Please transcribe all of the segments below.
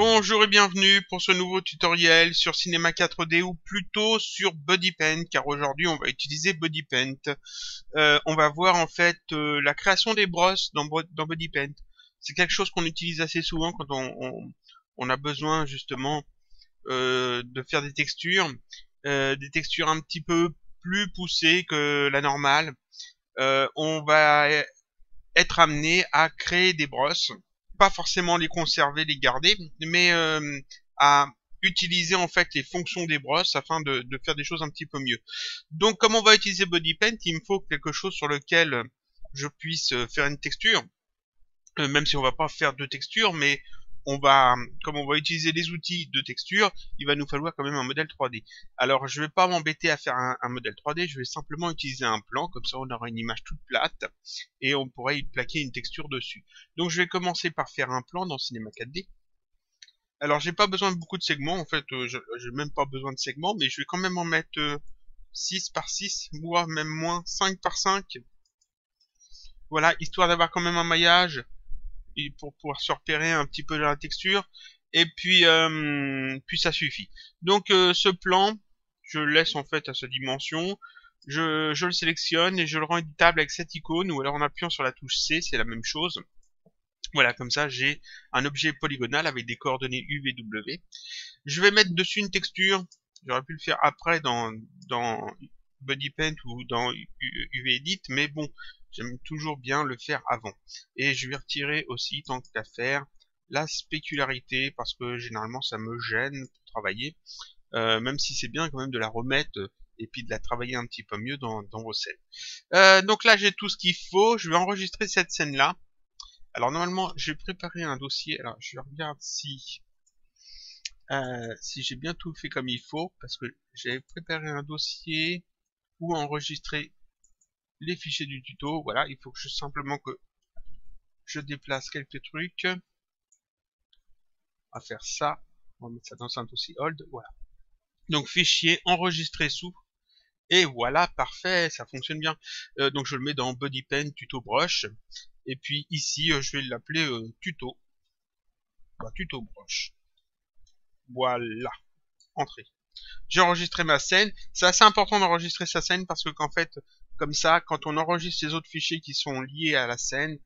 Bonjour et bienvenue pour ce nouveau tutoriel sur Cinema 4D ou plutôt sur BodyPaint, car aujourd'hui on va utiliser BodyPaint. On va voir en fait la création des brosses dans BodyPaint. C'est quelque chose qu'on utilise assez souvent quand on a besoin justement de faire des textures un petit peu plus poussées que la normale. On va être amené à créer des brosses, pas forcément les conserver, les garder, mais à utiliser en fait les fonctions des brosses afin de faire des choses un petit peu mieux. Donc comme on va utiliser BodyPaint, il me faut quelque chose sur lequel je puisse faire une texture, même si on va pas faire de texture, mais comme on va utiliser les outils de texture, il va nous falloir quand même un modèle 3D. Alors je vais pas m'embêter à faire un modèle 3D, je vais simplement utiliser un plan, comme ça on aura une image toute plate, et on pourra y plaquer une texture dessus. Donc je vais commencer par faire un plan dans Cinema 4D. Alors j'ai pas besoin de beaucoup de segments, en fait, j'ai même pas besoin de segments, mais je vais quand même en mettre 6 par 6, voire même moins 5 par 5. Voilà, histoire d'avoir quand même un maillage, et pour pouvoir se repérer un petit peu dans la texture, et puis ça suffit. Donc ce plan, je le laisse en fait à sa dimension, je le sélectionne et je le rends éditable avec cette icône, ou alors en appuyant sur la touche C, c'est la même chose. Voilà, comme ça j'ai un objet polygonal avec des coordonnées U, V, W. Je vais mettre dessus une texture, j'aurais pu le faire après dans BodyPaint ou dans UV-Edit, mais bon, j'aime toujours bien le faire avant. Et je vais retirer aussi, tant qu'à faire, la spécularité, parce que généralement ça me gêne pour travailler, même si c'est bien quand même de la remettre et puis de la travailler un petit peu mieux dans vos scènes. Donc là j'ai tout ce qu'il faut, je vais enregistrer cette scène-là. Alors normalement j'ai préparé un dossier, alors je regarde si j'ai bien tout fait comme il faut, parce que j'ai préparé un dossier où enregistrer les fichiers du tuto. Voilà, il faut que simplement que je déplace quelques trucs. On va faire ça, on va mettre ça dans un dossier hold, voilà. Donc fichier enregistré sous, et voilà, parfait, ça fonctionne bien. Donc je le mets dans BodyPaint tuto brush, et puis ici je vais l'appeler tuto, tuto brush. Voilà, entrée. J'ai enregistré ma scène. C'est assez important d'enregistrer sa scène parce que qu'en fait, comme ça, quand on enregistre les autres fichiers qui sont liés à la scène,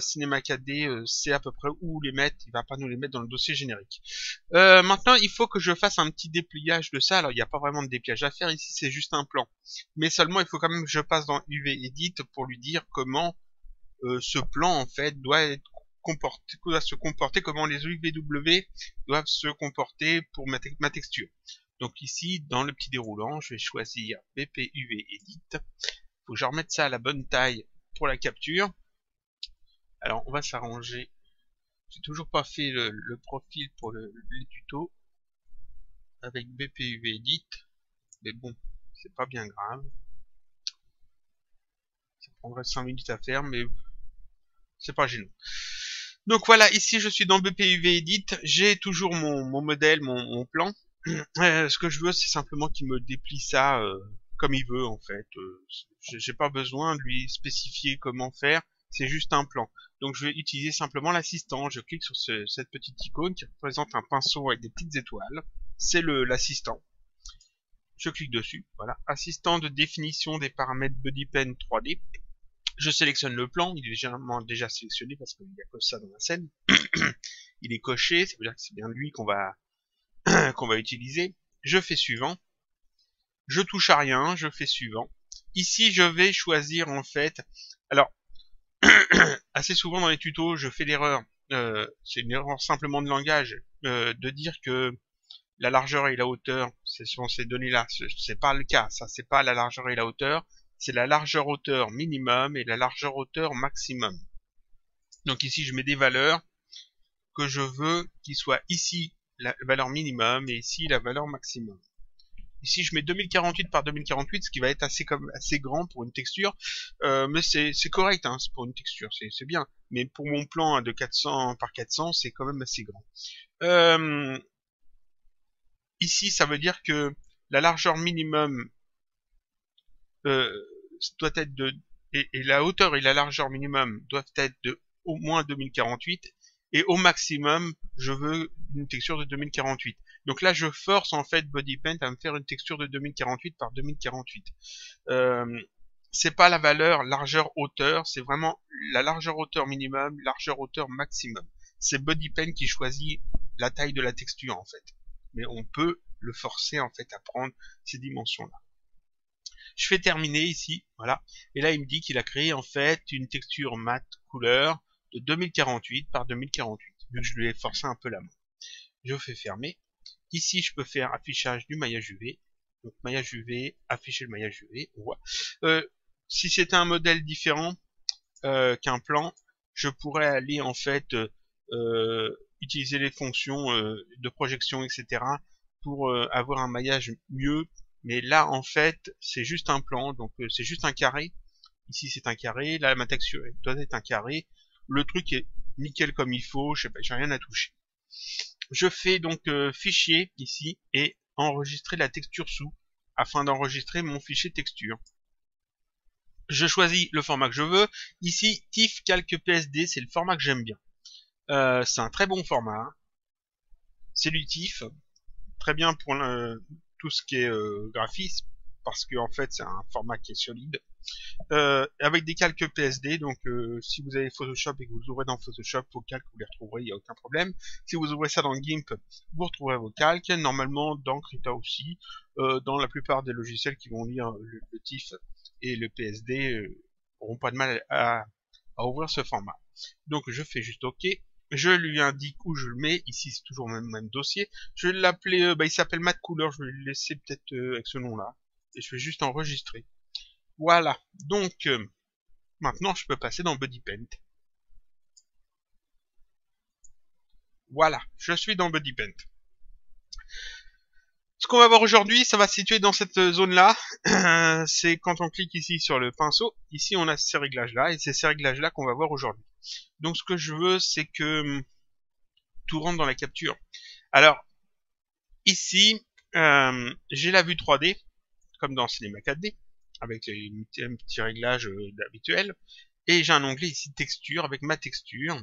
Cinema 4D sait à peu près où les mettre. Il va pas nous les mettre dans le dossier générique. Maintenant, il faut que je fasse un petit dépliage de ça. Alors, il n'y a pas vraiment de dépliage à faire ici, c'est juste un plan. Mais seulement, il faut quand même que je passe dans UV Edit pour lui dire comment ce plan en fait doit se comporter, comment les UVW doivent se comporter pour ma texture. Donc ici, dans le petit déroulant, je vais choisir BPUV Edit. Il faut que je remette ça à la bonne taille pour la capture. Alors, on va s'arranger. J'ai toujours pas fait le profil pour les tutos avec BPUV Edit. Mais bon, c'est pas bien grave. Ça prendrait 5 minutes à faire, mais c'est pas gênant. Donc voilà, ici je suis dans BPUV Edit. J'ai toujours mon modèle, mon plan. Ce que je veux, c'est simplement qu'il me déplie ça comme il veut, en fait. J'ai pas besoin de lui spécifier comment faire, c'est juste un plan. Donc je vais utiliser simplement l'assistant. Je clique sur cette petite icône qui représente un pinceau avec des petites étoiles. C'est l'assistant. Je clique dessus, voilà. Assistant de définition des paramètres BodyPaint 3D. Je sélectionne le plan, il est déjà sélectionné parce qu'il n'y a que ça dans la scène. Il est coché, ça veut dire que c'est bien lui qu'on va utiliser. Je fais suivant. Je touche à rien, je fais suivant. Ici, je vais choisir en fait. Alors, assez souvent dans les tutos, je fais l'erreur. C'est une erreur simplement de langage, de dire que la largeur et la hauteur, c'est sur ces données-là. C'est pas le cas. Ça, c'est pas la largeur et la hauteur. C'est la largeur hauteur minimum et la largeur hauteur maximum. Donc ici, je mets des valeurs que je veux qui soient ici la valeur minimum et ici la valeur maximum. Ici, je mets 2048 par 2048, ce qui va être assez grand pour une texture, mais c'est correct, hein, pour une texture, c'est bien. Mais pour mon plan de 400 par 400, c'est quand même assez grand. Ici, ça veut dire que la largeur minimum doit être et la hauteur et la largeur minimum doivent être de au moins 2048, et au maximum, je veux une texture de 2048. Donc là, je force en fait BodyPaint à me faire une texture de 2048 par 2048. C'est pas la valeur largeur-hauteur, c'est vraiment la largeur-hauteur minimum, largeur-hauteur maximum. C'est BodyPaint qui choisit la taille de la texture en fait. Mais on peut le forcer en fait à prendre ces dimensions-là. Je fais terminer ici, voilà. Et là, il me dit qu'il a créé en fait une texture mat couleur de 2048 par 2048, vu que je lui ai forcé un peu la main. Je fais fermer. Ici, je peux faire affichage du maillage UV. Donc maillage UV, afficher le maillage UV, on voit. Si c'était un modèle différent qu'un plan, je pourrais aller en fait utiliser les fonctions de projection, etc. pour avoir un maillage mieux. Mais là, en fait, c'est juste un plan, donc c'est juste un carré. Ici, c'est un carré. Là, ma texture doit être un carré. Le truc est nickel comme il faut. Je sais pas, j'ai rien à toucher. Je fais donc fichier ici et enregistrer la texture sous afin d'enregistrer mon fichier texture. Je choisis le format que je veux. Ici, TIFF Calque PSD, c'est le format que j'aime bien. C'est un très bon format. Hein. C'est du TIFF. Très bien pour tout ce qui est graphisme, parce que en fait, c'est un format qui est solide. Avec des calques PSD, donc si vous avez Photoshop et que vous ouvrez dans Photoshop, vos calques, vous les retrouverez, il n'y a aucun problème. Si vous ouvrez ça dans GIMP, vous retrouverez vos calques. Normalement, dans Krita aussi, dans la plupart des logiciels qui vont lire le TIFF et le PSD, n'auront pas de mal à ouvrir ce format. Donc je fais juste OK. Je lui indique où je le mets. Ici, c'est toujours le même dossier. Je vais l'appeler, il s'appelle Mat Couleur. Je vais le laisser peut-être avec ce nom-là. Et je vais juste enregistrer. Voilà. Donc, maintenant, je peux passer dans BodyPaint. Voilà. Je suis dans BodyPaint. Ce qu'on va voir aujourd'hui, ça va se situer dans cette zone-là. C'est quand on clique ici sur le pinceau. Ici, on a ces réglages-là. Et c'est ces réglages-là qu'on va voir aujourd'hui. Donc ce que je veux, c'est que tout rentre dans la capture. Alors, ici, j'ai la vue 3D, comme dans Cinema 4D, avec les petits réglages habituels. Et j'ai un onglet ici texture, avec ma texture,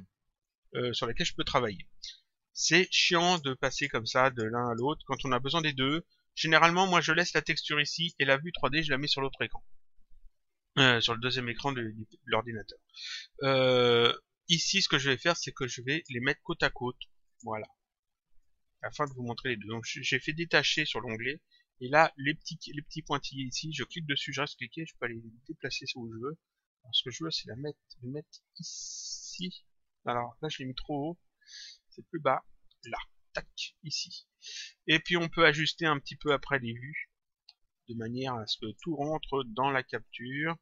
sur laquelle je peux travailler. C'est chiant de passer comme ça de l'un à l'autre quand on a besoin des deux. Généralement, moi, je laisse la texture ici et la vue 3D, je la mets sur l'autre écran. Sur le deuxième écran de l'ordinateur. Ici, ce que je vais faire, c'est que je vais les mettre côte à côte. Voilà. Afin de vous montrer les deux. Donc, j'ai fait détacher sur l'onglet. Et là, les petits pointillés ici, je clique dessus, je reste cliqué, je peux aller les déplacer où je veux. Alors, ce que je veux, c'est les mettre ici. Alors, là, je l'ai mis trop haut. C'est plus bas. Là. Tac. Ici. Et puis, on peut ajuster un petit peu après les vues. De manière à ce que tout rentre dans la capture.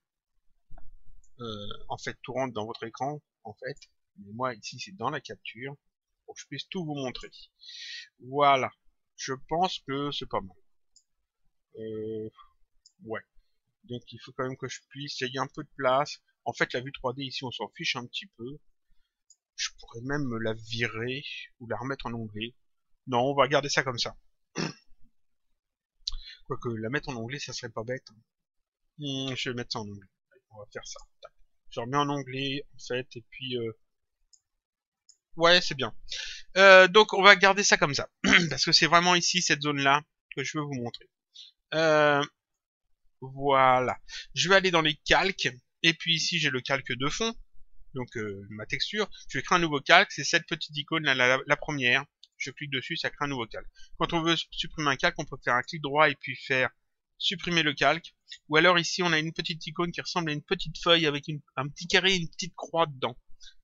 En fait, tout rentre dans votre écran, en fait. Mais moi, ici, c'est dans la capture. Pour que je puisse tout vous montrer. Voilà. Je pense que c'est pas mal. Ouais. Donc, il faut quand même que je puisse. Il y a un peu de place. En fait, la vue 3D, ici, on s'en fiche un petit peu. Je pourrais même me la virer ou la remettre en onglet. Non, on va garder ça comme ça. Quoique, la mettre en onglet, ça serait pas bête. Je vais mettre ça en onglet. On va faire ça. Je remets en onglet, en fait, et puis... Ouais, c'est bien. Donc, on va garder ça comme ça. Parce que c'est vraiment ici, cette zone-là, que je veux vous montrer. Voilà. Je vais aller dans les calques. Et puis ici, j'ai le calque de fond. Donc, ma texture. Je vais créer un nouveau calque. C'est cette petite icône, la première. Je clique dessus, ça crée un nouveau calque. Quand on veut supprimer un calque, on peut faire un clic droit et puis faire supprimer le calque. Ou alors ici, on a une petite icône qui ressemble à une petite feuille avec un petit carré et une petite croix dedans.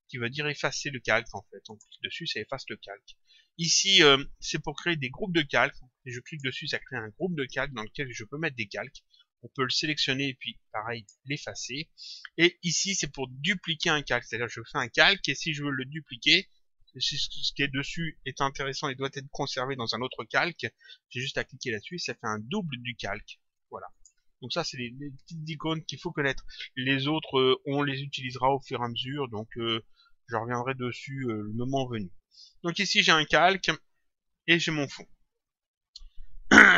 Qui veut dire effacer le calque, en fait. On clique dessus, ça efface le calque. Ici, c'est pour créer des groupes de calques. Et je clique dessus, ça crée un groupe de calques dans lequel je peux mettre des calques. On peut le sélectionner et puis, pareil, l'effacer. Et ici, c'est pour dupliquer un calque. C'est-à-dire, je fais un calque et si je veux le dupliquer, si ce qui est dessus est intéressant et doit être conservé dans un autre calque, j'ai juste à cliquer là-dessus et ça fait un double du calque. Voilà. Donc ça, c'est les petites icônes qu'il faut connaître. Les autres, on les utilisera au fur et à mesure, donc je reviendrai dessus le moment venu. Donc ici, j'ai un calque et j'ai mon fond.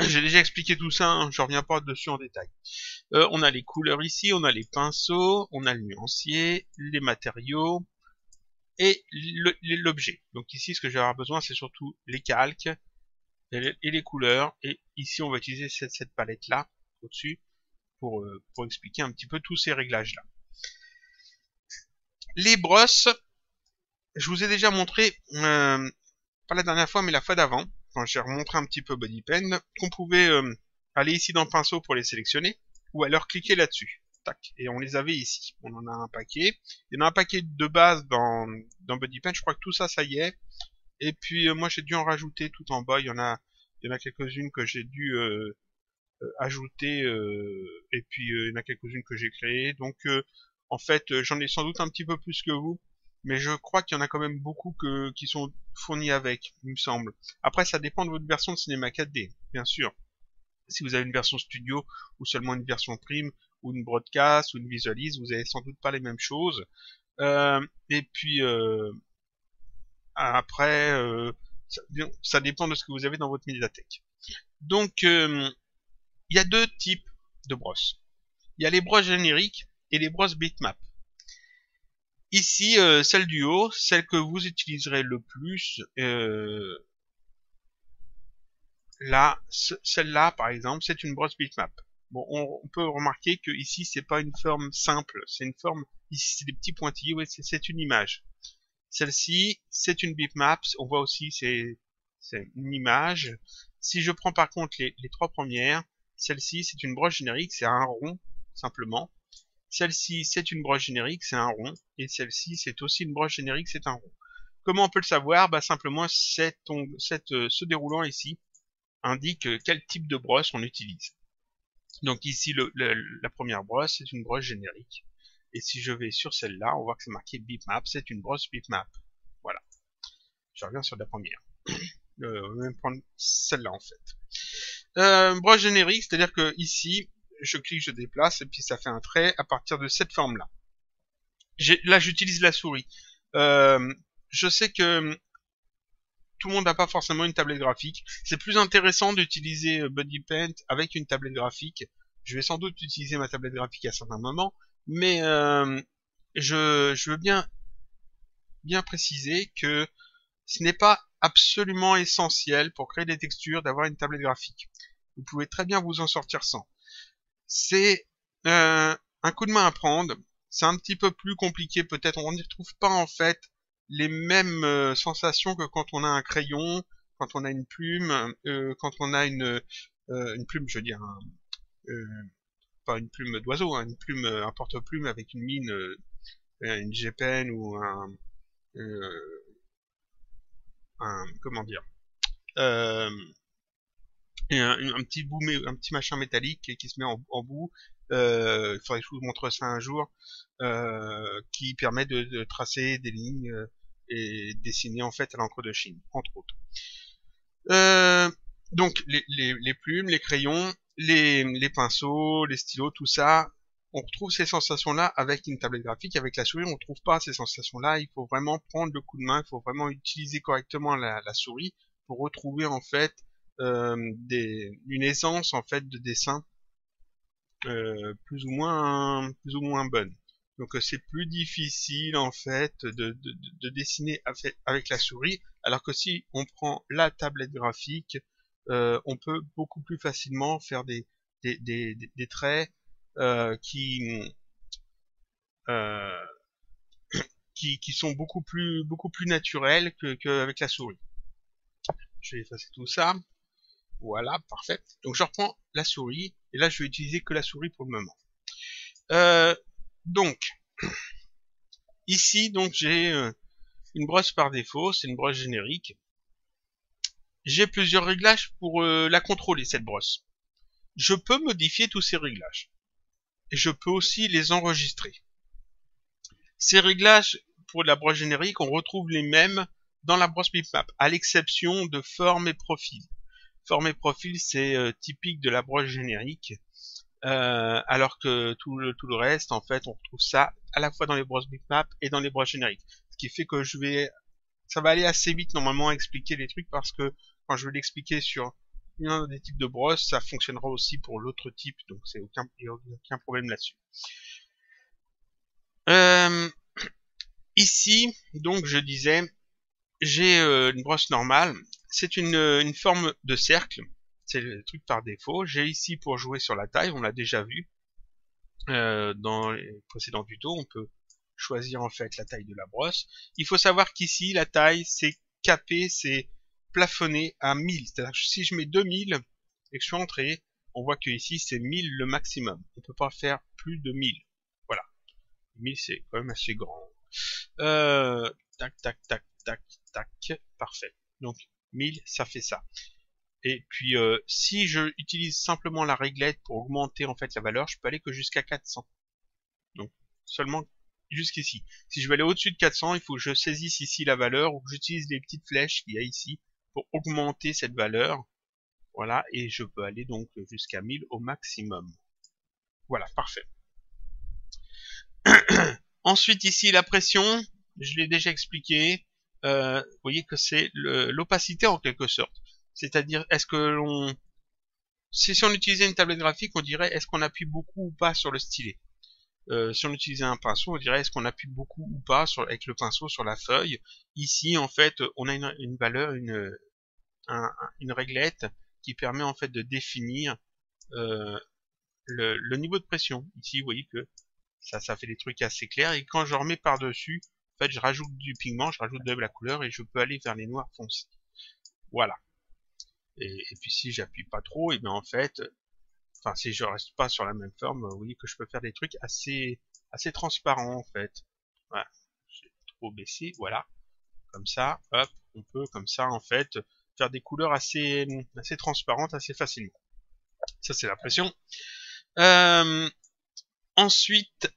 J'ai déjà expliqué tout ça, hein, je reviens pas dessus en détail. On a les couleurs ici, on a les pinceaux, on a le nuancier, les matériaux, et l'objet. Donc ici, ce que je vais avoir besoin, c'est surtout les calques et les couleurs. Et ici, on va utiliser cette palette-là, au-dessus, pour expliquer un petit peu tous ces réglages-là. Les brosses, je vous ai déjà montré, pas la dernière fois, mais la fois d'avant, quand j'ai remontré un petit peu BodyPen, qu'on pouvait aller ici dans le pinceau pour les sélectionner, ou alors cliquer là-dessus. Tac. Et on les avait ici. On en a un paquet. Il y en a un paquet de base dans BodyPen. Je crois que tout ça, ça y est. Et puis moi, j'ai dû en rajouter tout en bas. Il y en a quelques-unes que j'ai dû ajouter. Et puis il y en a quelques-unes que j'ai créées. Donc en fait, j'en ai sans doute un petit peu plus que vous. Mais je crois qu'il y en a quand même beaucoup qui sont fournis avec, il me semble. Après, ça dépend de votre version de Cinema 4D, bien sûr. Si vous avez une version studio ou seulement une version prime ou une broadcast ou une visualise, vous avez sans doute pas les mêmes choses. Et puis après, ça dépend de ce que vous avez dans votre médiathèque. Donc, il y a deux types de brosses. Il y a les brosses génériques et les brosses bitmap. Ici, celle du haut, celle que vous utiliserez le plus, là, celle-là, par exemple, c'est une brosse bitmap. Bon, on peut remarquer que ici, c'est pas une forme simple, c'est une forme, ici, c'est des petits pointillés, ouais, c'est une image. Celle-ci, c'est une bitmap, on voit aussi, c'est une image. Si je prends par contre les trois premières, celle-ci, c'est une brosse générique, c'est un rond, simplement. Celle-ci, c'est une brosse générique, c'est un rond. Et celle-ci, c'est aussi une brosse générique, c'est un rond. Comment on peut le savoir? Bah, simplement, ce déroulant ici indique quel type de brosse on utilise. Donc ici, la première brosse, c'est une brosse générique. Et si je vais sur celle-là, on voit que c'est marqué bitmap, c'est une brosse bitmap. Voilà. Je reviens sur la première. On va même prendre celle-là en fait. Brosse générique, c'est-à-dire que ici, je clique, je déplace, et puis ça fait un trait à partir de cette forme-là. Là, j'utilise la souris. Je sais que tout le monde n'a pas forcément une tablette graphique. C'est plus intéressant d'utiliser BodyPaint avec une tablette graphique. Je vais sans doute utiliser ma tablette graphique à certains moments, mais je veux bien préciser que ce n'est pas absolument essentiel pour créer des textures d'avoir une tablette graphique. Vous pouvez très bien vous en sortir sans. C'est un coup de main à prendre. C'est un petit peu plus compliqué peut-être. On n'y retrouve pas en fait les mêmes sensations que quand on a un crayon, quand on a une plume, quand on a une plume, je veux dire, pas une plume d'oiseau, hein, une plume, un porte-plume avec une mine, une G-Pen ou comment dire, et un petit machin métallique qui se met en bout. Il faudrait que je vous montre ça un jour, qui permet de tracer des lignes et dessiner en fait à l'encre de Chine, entre autres. Donc les plumes, les crayons, les pinceaux, les stylos, tout ça, on retrouve ces sensations-là avec une tablette graphique. Avec la souris, on ne trouve pas ces sensations-là. Il faut vraiment prendre le coup de main, il faut vraiment utiliser correctement la souris pour retrouver en fait une essence en fait de dessin plus ou moins bonne. Donc c'est plus difficile en fait de dessiner avec la souris, alors que si on prend la tablette graphique, on peut beaucoup plus facilement faire des traits euh, qui sont beaucoup plus naturels qu'avec la souris. Je vais effacer tout ça. Voilà, parfait. Donc je reprends la souris, et là je vais utiliser que la souris pour le moment. Donc, ici, donc j'ai une brosse par défaut, c'est une brosse générique. J'ai plusieurs réglages pour la contrôler, cette brosse. Je peux modifier tous ces réglages. Et je peux aussi les enregistrer. Ces réglages, pour la brosse générique, on retrouve les mêmes dans la brosse bitmap, à l'exception de forme et profil. Forme et profil, c'est typique de la brosse générique, alors que tout le reste, en fait, on retrouve ça à la fois dans les brosses bitmap et dans les brosses génériques. Ce qui fait que ça va aller assez vite normalement à expliquer les trucs, parce que quand je vais l'expliquer sur un des types de brosses, ça fonctionnera aussi pour l'autre type, donc il n'y a aucun problème là-dessus. Ici, donc je disais, j'ai une brosse normale. C'est une forme de cercle. C'est le truc par défaut. J'ai ici pour jouer sur la taille, on l'a déjà vu dans les précédents tutos. On peut choisir en fait la taille de la brosse. Il faut savoir qu'ici, la taille, c'est capé, c'est plafonné à 1000. C'est-à-dire que si je mets 2000 et que je suis entré, on voit que ici c'est 1000 le maximum. On peut pas faire plus de 1000. Voilà. 1000 c'est quand même assez grand. Tac, tac, tac, tac, tac. Parfait. Donc 1000, ça fait ça. Et puis si je utilise simplement la réglette pour augmenter en fait la valeur, je peux aller que jusqu'à 400. Donc seulement jusqu'ici. Si je veux aller au-dessus de 400, il faut que je saisisse ici la valeur ou que j'utilise les petites flèches qu'il y a ici pour augmenter cette valeur. Voilà, et je peux aller donc jusqu'à 1000 au maximum. Voilà, parfait. Ensuite ici la pression, je l'ai déjà expliqué. Vous voyez que c'est l'opacité en quelque sorte. C'est-à-dire, est-ce que l'on... Si on utilisait une tablette graphique, on dirait est-ce qu'on appuie beaucoup ou pas sur le stylet. Si on utilisait un pinceau, on dirait est-ce qu'on appuie beaucoup ou pas avec le pinceau sur la feuille. Ici, en fait, on a une valeur, une réglette qui permet en fait de définir le niveau de pression. Ici, vous voyez que ça fait des trucs assez clairs. Et quand je remets par-dessus, en fait, je rajoute du pigment, je rajoute de la couleur et je peux aller vers les noirs foncés. Voilà. Et puis si j'appuie pas trop, et bien en fait, enfin si je reste pas sur la même forme, vous voyez que je peux faire des trucs assez transparents en fait. Voilà. J'ai trop baissé, voilà. Comme ça, hop, on peut comme ça en fait faire des couleurs assez transparentes assez facilement. Ça c'est la pression. Ensuite,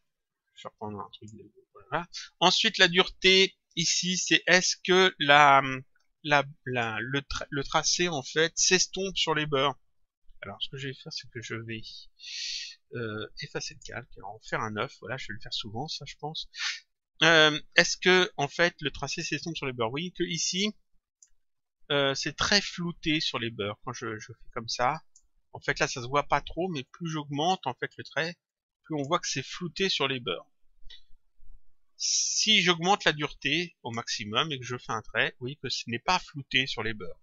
je vais reprendre un truc. Voilà. Ensuite, la dureté ici, c'est est-ce que le tracé en fait s'estompe sur les bords. Alors, ce que je vais faire, c'est que je vais effacer le calque, alors en faire un 9. Voilà, je vais le faire souvent, ça, je pense. Est-ce que en fait le tracé s'estompe sur les bords? Vous voyez que ici, c'est très flouté sur les bords. Quand je fais comme ça, en fait là, ça se voit pas trop, mais plus j'augmente en fait le trait, plus on voit que c'est flouté sur les bords. Si j'augmente la dureté au maximum et que je fais un trait, vous voyez que ce n'est pas flouté sur les bords.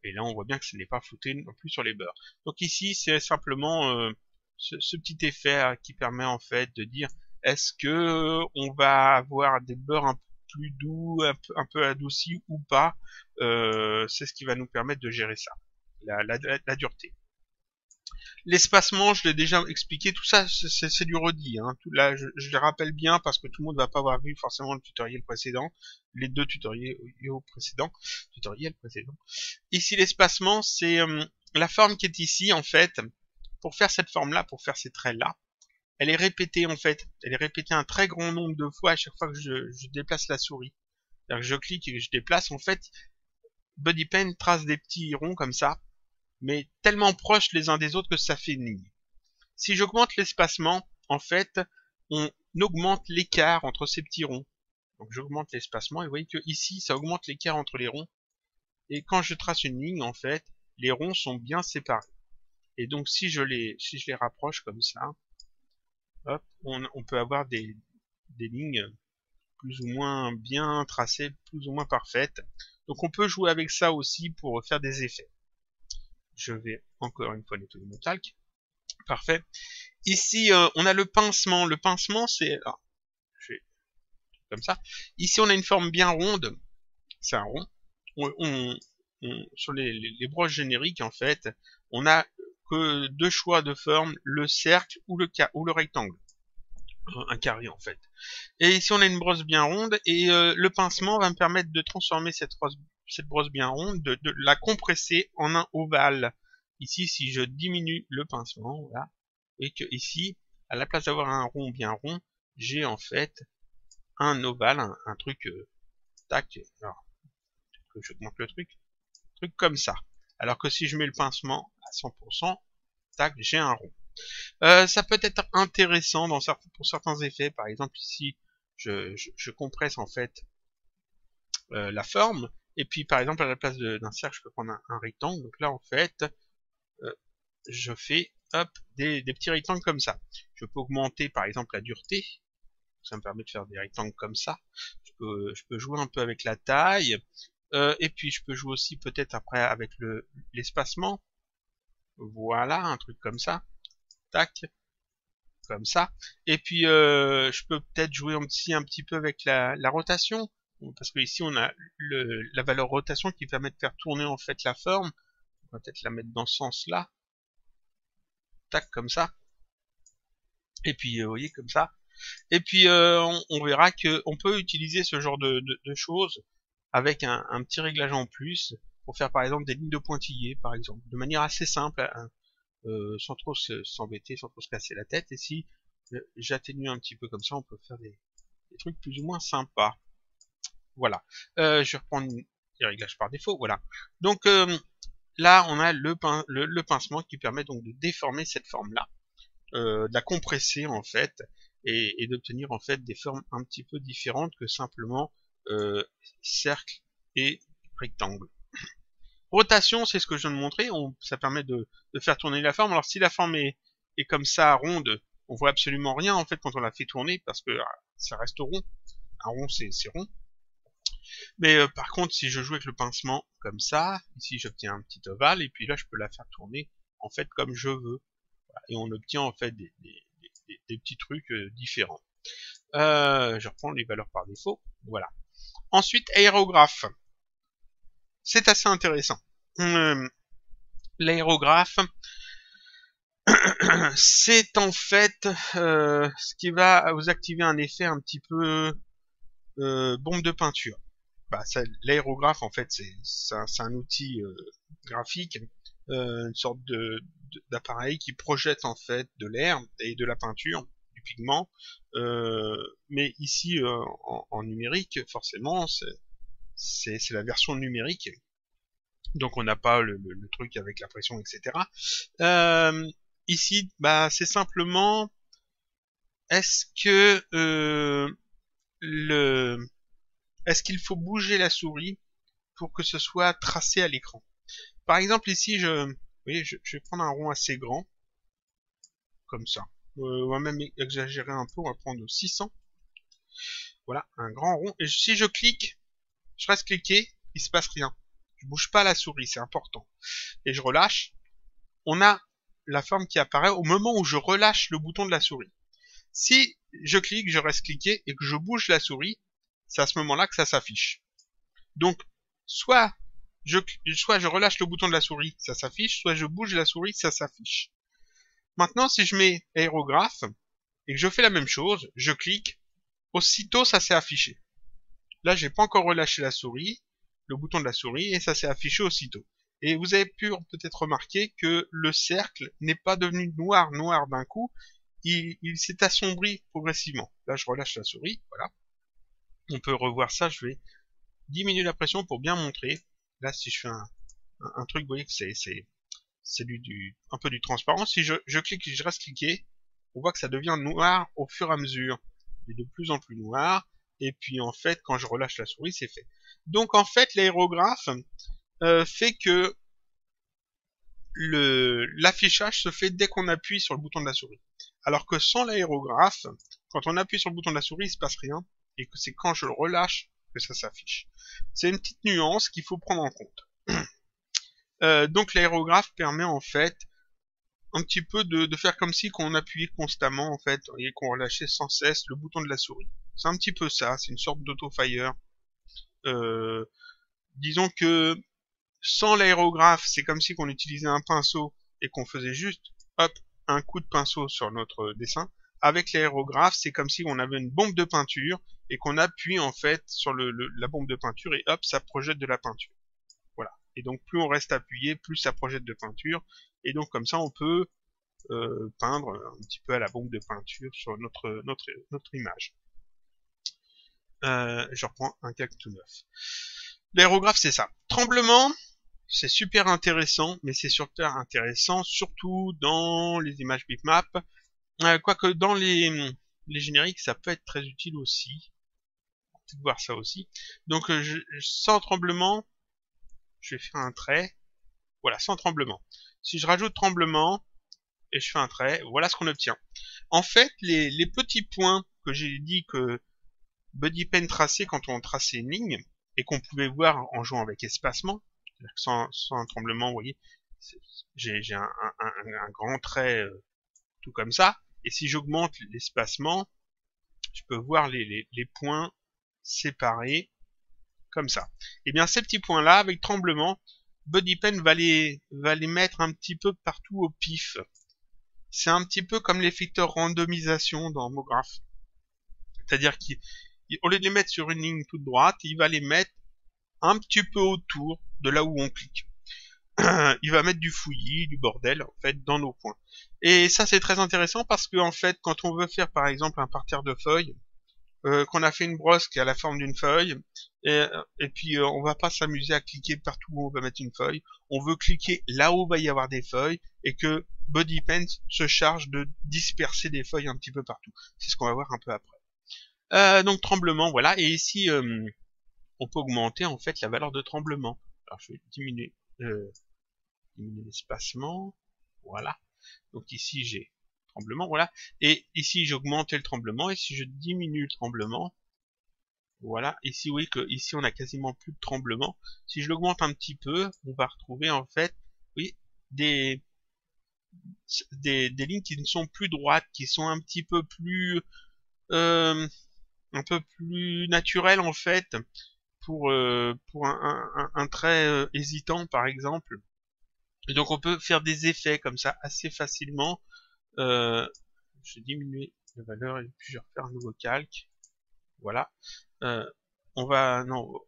Et là, on voit bien que ce n'est pas flouté non plus sur les bords. Donc ici, c'est simplement ce petit effet qui permet en fait de dire est-ce que on va avoir des bords un peu plus doux, un peu adoucis ou pas. C'est ce qui va nous permettre de gérer ça, la dureté. L'espacement, je l'ai déjà expliqué, tout ça c'est du redit. Hein. Tout, là, je le rappelle bien parce que tout le monde ne va pas avoir vu forcément le tutoriel précédent, les deux tutoriels précédents. Ici l'espacement, c'est la forme qui est ici en fait. Pour faire cette forme-là, pour faire ces traits-là, elle est répétée en fait. Elle est répétée un très grand nombre de fois à chaque fois que je déplace la souris. C'est-à-dire que je clique et que je déplace, en fait, BuddyPen trace des petits ronds comme ça, mais tellement proches les uns des autres que ça fait une ligne. Si j'augmente l'espacement, en fait, on augmente l'écart entre ces petits ronds. Donc j'augmente l'espacement et vous voyez que ici, ça augmente l'écart entre les ronds. Et quand je trace une ligne, en fait, les ronds sont bien séparés. Et donc si je les rapproche comme ça, hop, on peut avoir des lignes plus ou moins bien tracées, plus ou moins parfaites. Donc on peut jouer avec ça aussi pour faire des effets. Je vais encore une fois nettoyer mon calque. Parfait. Ici, on a le pincement. Le pincement, c'est... je vais... comme ça. Ici, on a une forme bien ronde. C'est un rond. Sur les brosses génériques, en fait, on a que deux choix de forme, le cercle ou le rectangle. Un carré, en fait. Et ici, on a une brosse bien ronde. Et le pincement va me permettre de transformer cette brosse bien ronde, de la compresser en un ovale. Ici, si je diminue le pincement, voilà, et que ici, à la place d'avoir un rond bien rond, j'ai en fait un ovale, un truc, tac, alors, que j'augmente le truc comme ça. Alors que si je mets le pincement à 100%, tac, j'ai un rond. Ça peut être intéressant pour certains effets, par exemple ici, je compresse en fait la forme, et puis par exemple à la place d'un cercle, je peux prendre un rectangle, donc là en fait, je fais hop, des petits rectangles comme ça. Je peux augmenter par exemple la dureté, ça me permet de faire des rectangles comme ça. je peux jouer un peu avec la taille. Et puis je peux jouer aussi peut-être après avec l'espacement. Voilà, un truc comme ça. Tac, comme ça. Et puis je peux peut-être jouer aussi un petit peu avec la rotation. Parce que ici on a la valeur rotation qui permet de faire tourner en fait la forme. On va peut-être la mettre dans ce sens-là. Tac, comme ça. Et puis vous voyez, comme ça. Et puis on verra que on peut utiliser ce genre de choses avec un petit réglage en plus pour faire par exemple des lignes de pointillés, par exemple, de manière assez simple, hein, sans trop s'embêter, sans trop se casser la tête. Et si j'atténue un petit peu comme ça, on peut faire des trucs plus ou moins sympas. Voilà. Je vais reprendre les réglages par défaut. Voilà. Donc là, on a le pincement qui permet donc de déformer cette forme-là, de la compresser en fait, et d'obtenir en fait des formes un petit peu différentes que simplement cercle et rectangle. Rotation, c'est ce que je viens de montrer, ça permet de faire tourner la forme. Alors si la forme est comme ça, ronde, on voit absolument rien en fait quand on la fait tourner, parce que ça reste rond. Un rond, c'est rond. Mais par contre, si je joue avec le pincement comme ça, ici j'obtiens un petit ovale, et puis là je peux la faire tourner en fait comme je veux. Voilà. Et on obtient en fait des petits trucs différents. Je reprends les valeurs par défaut. Voilà. Ensuite, aérographe. C'est assez intéressant. L'aérographe, c'est en fait ce qui va vous activer un effet un petit peu bombe de peinture. Bah, l'aérographe, en fait, c'est un outil graphique, une sorte d'appareil qui projette en fait de l'air et de la peinture, du pigment. Mais ici, en numérique, forcément, c'est la version numérique. Donc on n'a pas le truc avec la pression, etc. Ici, bah, c'est simplement, est-ce que est-ce qu'il faut bouger la souris pour que ce soit tracé à l'écran? Par exemple, ici, vous voyez, je vais prendre un rond assez grand, comme ça. On va même exagérer un peu, on va prendre 600. Voilà, un grand rond. Et si je clique, je reste cliqué, il se passe rien. Je bouge pas la souris, c'est important. Et je relâche, on a la forme qui apparaît au moment où je relâche le bouton de la souris. Si je clique, je reste cliqué et que je bouge la souris, c'est à ce moment-là que ça s'affiche. Donc, soit je relâche le bouton de la souris, ça s'affiche, soit je bouge la souris, ça s'affiche. Maintenant, si je mets aérographe et que je fais la même chose, je clique, aussitôt ça s'est affiché. Là, j'ai pas encore relâché la souris, le bouton de la souris, et ça s'est affiché aussitôt. Et vous avez pu peut-être remarquer que le cercle n'est pas devenu noir d'un coup, il s'est assombri progressivement. Là, je relâche la souris, voilà. On peut revoir ça, je vais diminuer la pression pour bien montrer. Là, si je fais un truc, vous voyez que c'est un peu du transparent. Si je clique et je reste cliqué, on voit que ça devient noir au fur et à mesure. Il est de plus en plus noir. Et puis en fait, quand je relâche la souris, c'est fait. Donc en fait, l'aérographe fait que l'affichage se fait dès qu'on appuie sur le bouton de la souris. Alors que sans l'aérographe, quand on appuie sur le bouton de la souris, il se passe rien. Et que c'est quand je le relâche que ça s'affiche. C'est une petite nuance qu'il faut prendre en compte. Donc l'aérographe permet en fait un petit peu de faire comme si qu'on appuyait constamment en fait et qu'on relâchait sans cesse le bouton de la souris. C'est un petit peu ça, c'est une sorte d'auto-fire. Disons que sans l'aérographe, c'est comme si qu'on utilisait un pinceau et qu'on faisait juste hop un coup de pinceau sur notre dessin. Avec l'aérographe, c'est comme si on avait une bombe de peinture et qu'on appuie en fait sur la bombe de peinture et hop, ça projette de la peinture. Voilà. Et donc plus on reste appuyé, plus ça projette de peinture. Et donc comme ça, on peut peindre un petit peu à la bombe de peinture sur notre image. Je reprends un calque tout neuf. L'aérographe, c'est ça. Tremblement, c'est super intéressant, mais c'est super intéressant surtout dans les images bitmap. Quoique dans les génériques, ça peut être très utile aussi. On peut voir ça aussi. Donc sans tremblement, je vais faire un trait. Voilà, sans tremblement. Si je rajoute tremblement et je fais un trait, voilà ce qu'on obtient. En fait, les petits points que j'ai dit que BuddyPen tracé quand on traçait une ligne, et qu'on pouvait voir en jouant avec espacement, sans un tremblement, vous voyez, j'ai un grand trait tout comme ça, et si j'augmente l'espacement, je peux voir les points séparés comme ça. Et bien ces petits points là, avec tremblement, BuddyPen va les mettre un petit peu partout au pif. C'est un petit peu comme l'effecteur randomisation dans MoGraph. C'est-à-dire qu'au lieu de les mettre sur une ligne toute droite, il va les mettre un petit peu autour de là où on clique. Il va mettre du fouillis, du bordel, en fait, dans nos points. Et ça, c'est très intéressant parce que, en fait, quand on veut faire, par exemple, un parterre de feuilles, qu'on a fait une brosse qui a la forme d'une feuille, et puis on va pas s'amuser à cliquer partout où on va mettre une feuille. On veut cliquer là où va y avoir des feuilles, et que BuddyPen se charge de disperser des feuilles un petit peu partout. C'est ce qu'on va voir un peu après. Donc tremblement, voilà. Et ici, on peut augmenter en fait la valeur de tremblement. Alors je vais diminuer l'espacement. Voilà. Donc ici j'ai tremblement, voilà. Et ici j'ai augmenté le tremblement, et si je diminue le tremblement, voilà. Ici oui que ici on a quasiment plus de tremblement. Si je l'augmente un petit peu, on va retrouver en fait, oui, des lignes qui ne sont plus droites, qui sont un petit peu plus un peu plus naturelles en fait, pour un trait hésitant par exemple. Et donc on peut faire des effets comme ça assez facilement. Je vais diminuer la valeur et puis je vais refaire un nouveau calque. Voilà. On va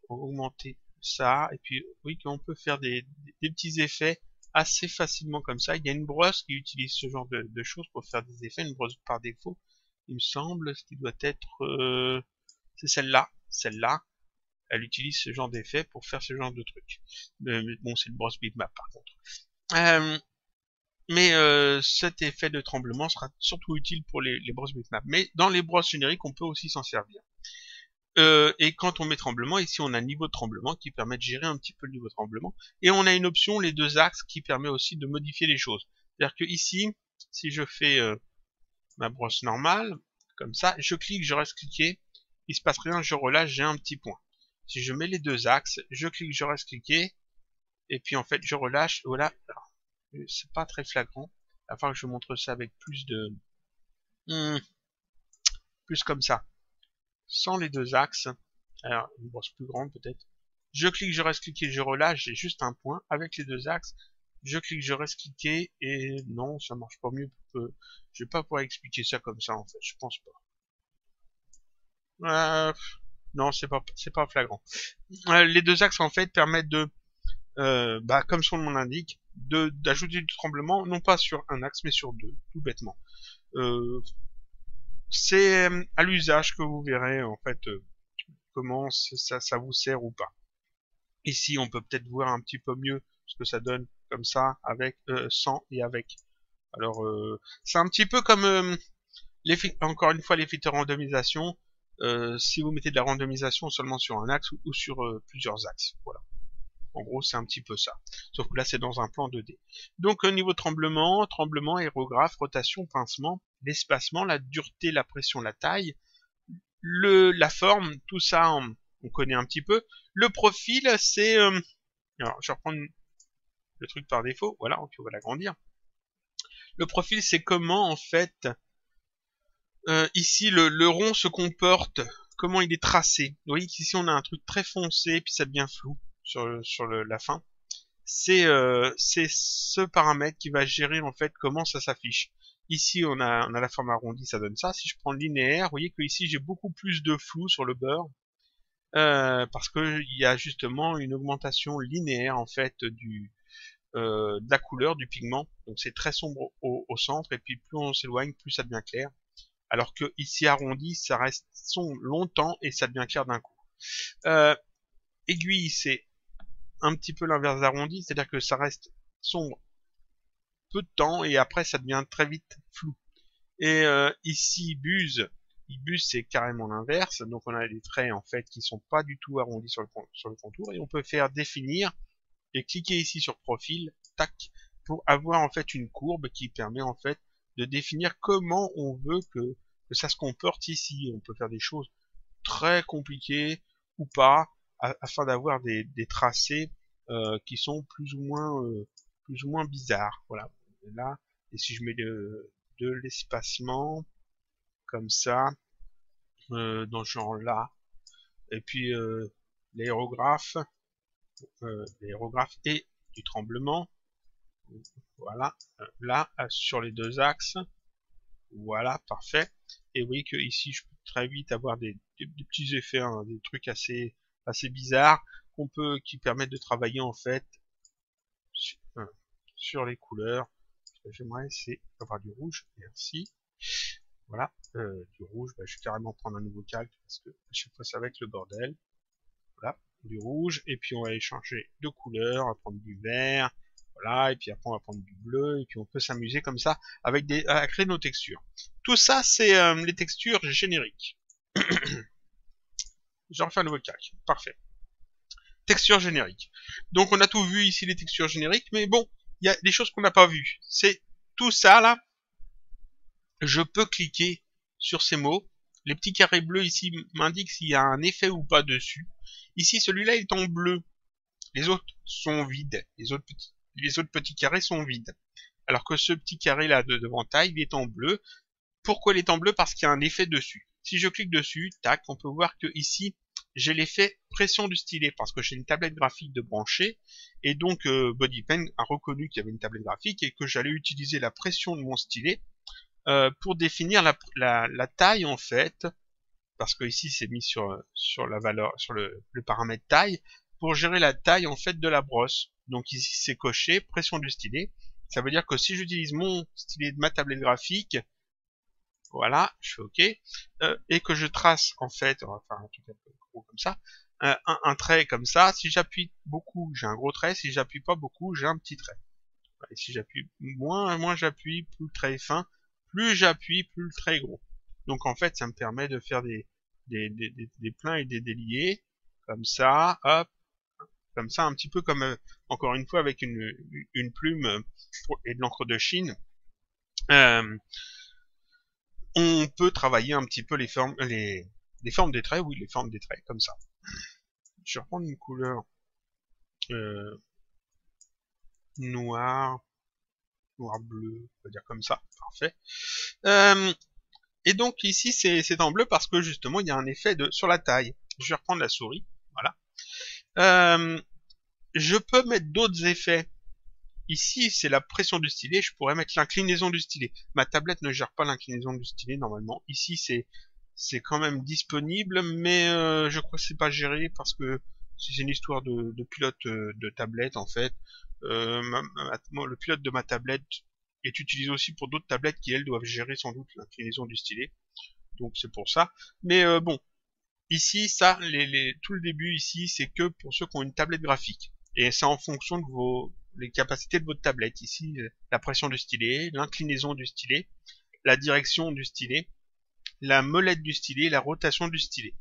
augmenter ça, et puis oui, on peut faire des petits effets assez facilement comme ça. Il y a une brosse qui utilise ce genre de choses pour faire des effets, une brosse par défaut, il me semble, ce qui doit être c'est celle-là, elle utilise ce genre d'effet pour faire ce genre de truc. Mais bon, c'est une brosse bitmap par contre. Mais cet effet de tremblement sera surtout utile pour les brosses bitmap. Mais dans les brosses génériques, on peut aussi s'en servir. Et quand on met tremblement, ici on a niveau de tremblement qui permet de gérer un petit peu le niveau de tremblement. Et on a une option, les deux axes, qui permet aussi de modifier les choses. C'est-à-dire que ici, si je fais ma brosse normale, comme ça, je clique, je reste cliqué, il se passe rien, je relâche, j'ai un petit point. Si je mets les deux axes, je clique, je reste cliqué, et puis en fait je relâche, voilà. C'est pas très flagrant. Il va falloir que je montre ça avec plus de... plus comme ça. Sans les deux axes. Alors, une brosse plus grande peut-être. Je clique, je reste cliqué, je relâche, j'ai juste un point. Avec les deux axes, je clique, je reste cliqué, et non, ça marche pas mieux. Je vais pas pouvoir expliquer ça comme ça en fait, je pense pas. Non, c'est pas flagrant. Les deux axes en fait permettent de, comme son nom l'indique, d'ajouter du tremblement, non pas sur un axe, mais sur deux, tout bêtement. C'est à l'usage que vous verrez en fait comment ça vous sert ou pas. Ici, on peut peut-être voir un petit peu mieux ce que ça donne comme ça, avec, sans et avec. Alors, c'est un petit peu comme encore une fois l'effet de randomisation. Si vous mettez de la randomisation seulement sur un axe ou sur plusieurs axes, voilà. En gros, c'est un petit peu ça. Sauf que là, c'est dans un plan 2D. Donc, au niveau tremblement, aérographe, rotation, pincement, l'espacement, la dureté, la pression, la taille, la forme, tout ça, on connaît un petit peu. Le profil, c'est... alors, je vais reprendre le truc par défaut. Voilà, on va l'agrandir. Le profil, c'est comment, en fait, ici, le rond se comporte, comment il est tracé. Vous voyez qu'ici, on a un truc très foncé, puis ça devient flou sur la fin. C'est ce paramètre qui va gérer, en fait, comment ça s'affiche. Ici, on a la forme arrondie, ça donne ça. Si je prends le linéaire, vous voyez que ici, j'ai beaucoup plus de flou sur le beurre. Parce que il y a justement une augmentation linéaire en fait de la couleur du pigment. Donc c'est très sombre au centre, et puis plus on s'éloigne, plus ça devient clair. Alors que ici arrondi, ça reste sombre longtemps et ça devient clair d'un coup. Aiguille, c'est un petit peu l'inverse d'arrondi, c'est-à-dire que ça reste sombre peu de temps et après ça devient très vite flou. Et ici buse c'est carrément l'inverse, donc on a des traits en fait qui sont pas du tout arrondis sur le contour, et on peut faire définir et cliquer ici sur profil, tac, pour avoir en fait une courbe qui permet en fait de définir comment on veut que ça se comporte ici. On peut faire des choses très compliqués ou pas, afin d'avoir des tracés qui sont plus ou moins bizarres. Voilà. Et là, et si je mets de l'espacement comme ça, dans ce genre là, et puis l'aérographe, et du tremblement, voilà, là sur les deux axes, voilà, parfait. Et vous voyez que ici je peux très vite avoir des petits effets, hein, des trucs assez bizarres qui permettent de travailler en fait sur les couleurs. Ce que j'aimerais, c'est avoir du rouge. Merci. Voilà, du rouge, je vais carrément prendre un nouveau calque parce que à chaque fois ça va être le bordel. Voilà, du rouge, et puis on va échanger de couleurs, on va prendre du vert, voilà, et puis après on va prendre du bleu, et puis on peut s'amuser comme ça avec à créer nos textures. Tout ça, c'est les textures génériques. Je refais un nouveau calque, parfait. Texture générique. Donc on a tout vu ici, les textures génériques, mais bon, il y a des choses qu'on n'a pas vues. C'est tout ça là. Je peux cliquer sur ces mots. Les petits carrés bleus ici m'indiquent s'il y a un effet ou pas dessus. Ici, celui-là est en bleu. Les autres sont vides. Les autres petits carrés sont vides. Alors que ce petit carré là devant taille, il est en bleu. Pourquoi il est en bleu? Parce qu'il y a un effet dessus. Si je clique dessus, tac, on peut voir que ici, j'ai l'effet pression du stylet parce que j'ai une tablette graphique de brancher, et donc BodyPen a reconnu qu'il y avait une tablette graphique et que j'allais utiliser la pression de mon stylet pour définir la taille en fait, parce que ici c'est mis sur la valeur, sur le paramètre taille, pour gérer la taille en fait de la brosse. Donc ici c'est coché pression du stylet. Ça veut dire que si j'utilise mon stylet de ma tablette graphique, voilà, je fais OK, et que je trace en fait, on va faire un truc un peu gros comme ça, un trait comme ça. Si j'appuie beaucoup, j'ai un gros trait. Si j'appuie pas beaucoup, j'ai un petit trait. Et si j'appuie moins j'appuie, plus le trait est fin. Plus j'appuie, plus le trait est gros. Donc en fait, ça me permet de faire des pleins et des déliés, comme ça, hop, comme ça, un petit peu comme, encore une fois, avec une plume et de l'encre de Chine. On peut travailler un petit peu les formes des traits, oui, les formes des traits, comme ça. Je vais reprendre une couleur noir bleu, on va dire comme ça, parfait. Et donc ici c'est en bleu parce que justement il y a un effet sur la taille. Je vais reprendre la souris, voilà. Je peux mettre d'autres effets. Ici c'est la pression du stylet, je pourrais mettre l'inclinaison du stylet. Ma tablette ne gère pas l'inclinaison du stylet normalement. Ici c'est quand même disponible, mais je crois que c'est pas géré parce que c'est une histoire de pilote de tablette en fait. Le pilote de ma tablette est utilisé aussi pour d'autres tablettes qui elles doivent gérer sans doute l'inclinaison du stylet. Donc c'est pour ça. Mais bon, ici ça, tout le début ici, c'est que pour ceux qui ont une tablette graphique. Et c'est en fonction de les capacités de votre tablette. Ici, la pression du stylet, l'inclinaison du stylet, la direction du stylet, la molette du stylet, la rotation du stylet.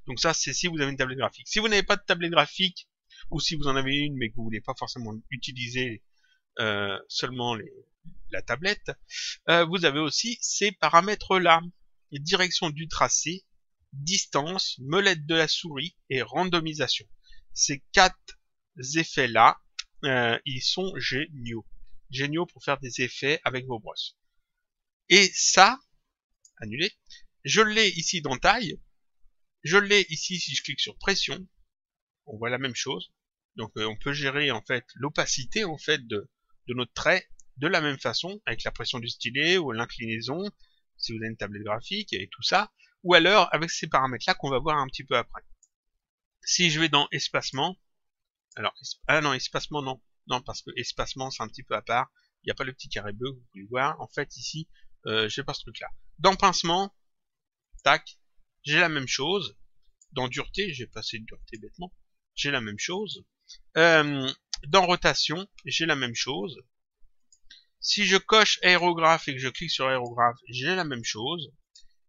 Donc ça, c'est si vous avez une tablette graphique. Si vous n'avez pas de tablette graphique, ou si vous en avez une mais que vous voulez pas forcément utiliser seulement la tablette, vous avez aussi ces paramètres-là. Direction du tracé, distance, molette de la souris et randomisation. Ces 4 effets-là, ils sont géniaux. Géniaux pour faire des effets avec vos brosses. Et ça, annulé, je l'ai ici dans taille. Je l'ai ici si je clique sur pression. On voit la même chose. Donc on peut gérer en fait l'opacité en fait de notre trait de la même façon avec la pression du stylet ou l'inclinaison si vous avez une tablette graphique et tout ça, ou alors avec ces paramètres là qu'on va voir un petit peu après. Si je vais dans espacement, alors non, espacement non parce que espacement c'est un petit peu à part, il n'y a pas le petit carré bleu que vous pouvez voir. En fait ici j'ai pas ce truc là. Dans pincement, tac, j'ai la même chose. Dans dureté, j'ai passé de dureté bêtement, j'ai la même chose. Dans rotation, j'ai la même chose. Si je coche aérographe et que je clique sur aérographe, j'ai la même chose.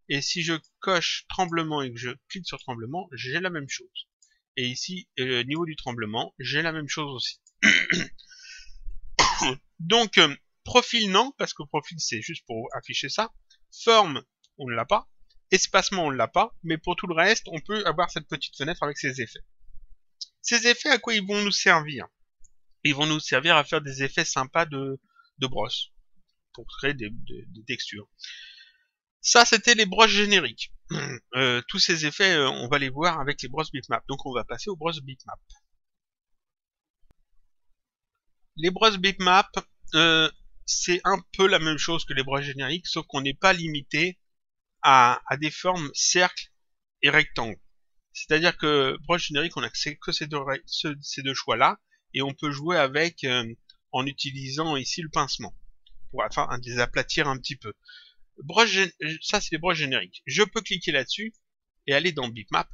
Et si je coche tremblement et que je clique sur tremblement, j'ai la même chose. Et ici, niveau du tremblement, j'ai la même chose aussi. Donc, profil non, parce que profil c'est juste pour afficher ça. Forme, on ne l'a pas. Espacement, on l'a pas, mais pour tout le reste, on peut avoir cette petite fenêtre avec ces effets. Ces effets, à quoi ils vont nous servir? Ils vont nous servir à faire des effets sympas de brosse, pour créer des textures. Ça, c'était les brosses génériques. Tous ces effets, on va les voir avec les brosses bitmap. Donc on va passer aux brosses bitmap. Les brosses bitmap, c'est un peu la même chose que les brosses génériques, sauf qu'on n'est pas limité à des formes cercle et rectangle. C'est-à-dire que brosse générique, on a que ces deux choix-là, et on peut jouer avec en utilisant ici le pincement, pour les aplatir un petit peu. Ça, c'est les brosses génériques. Je peux cliquer là-dessus et aller dans bitmap,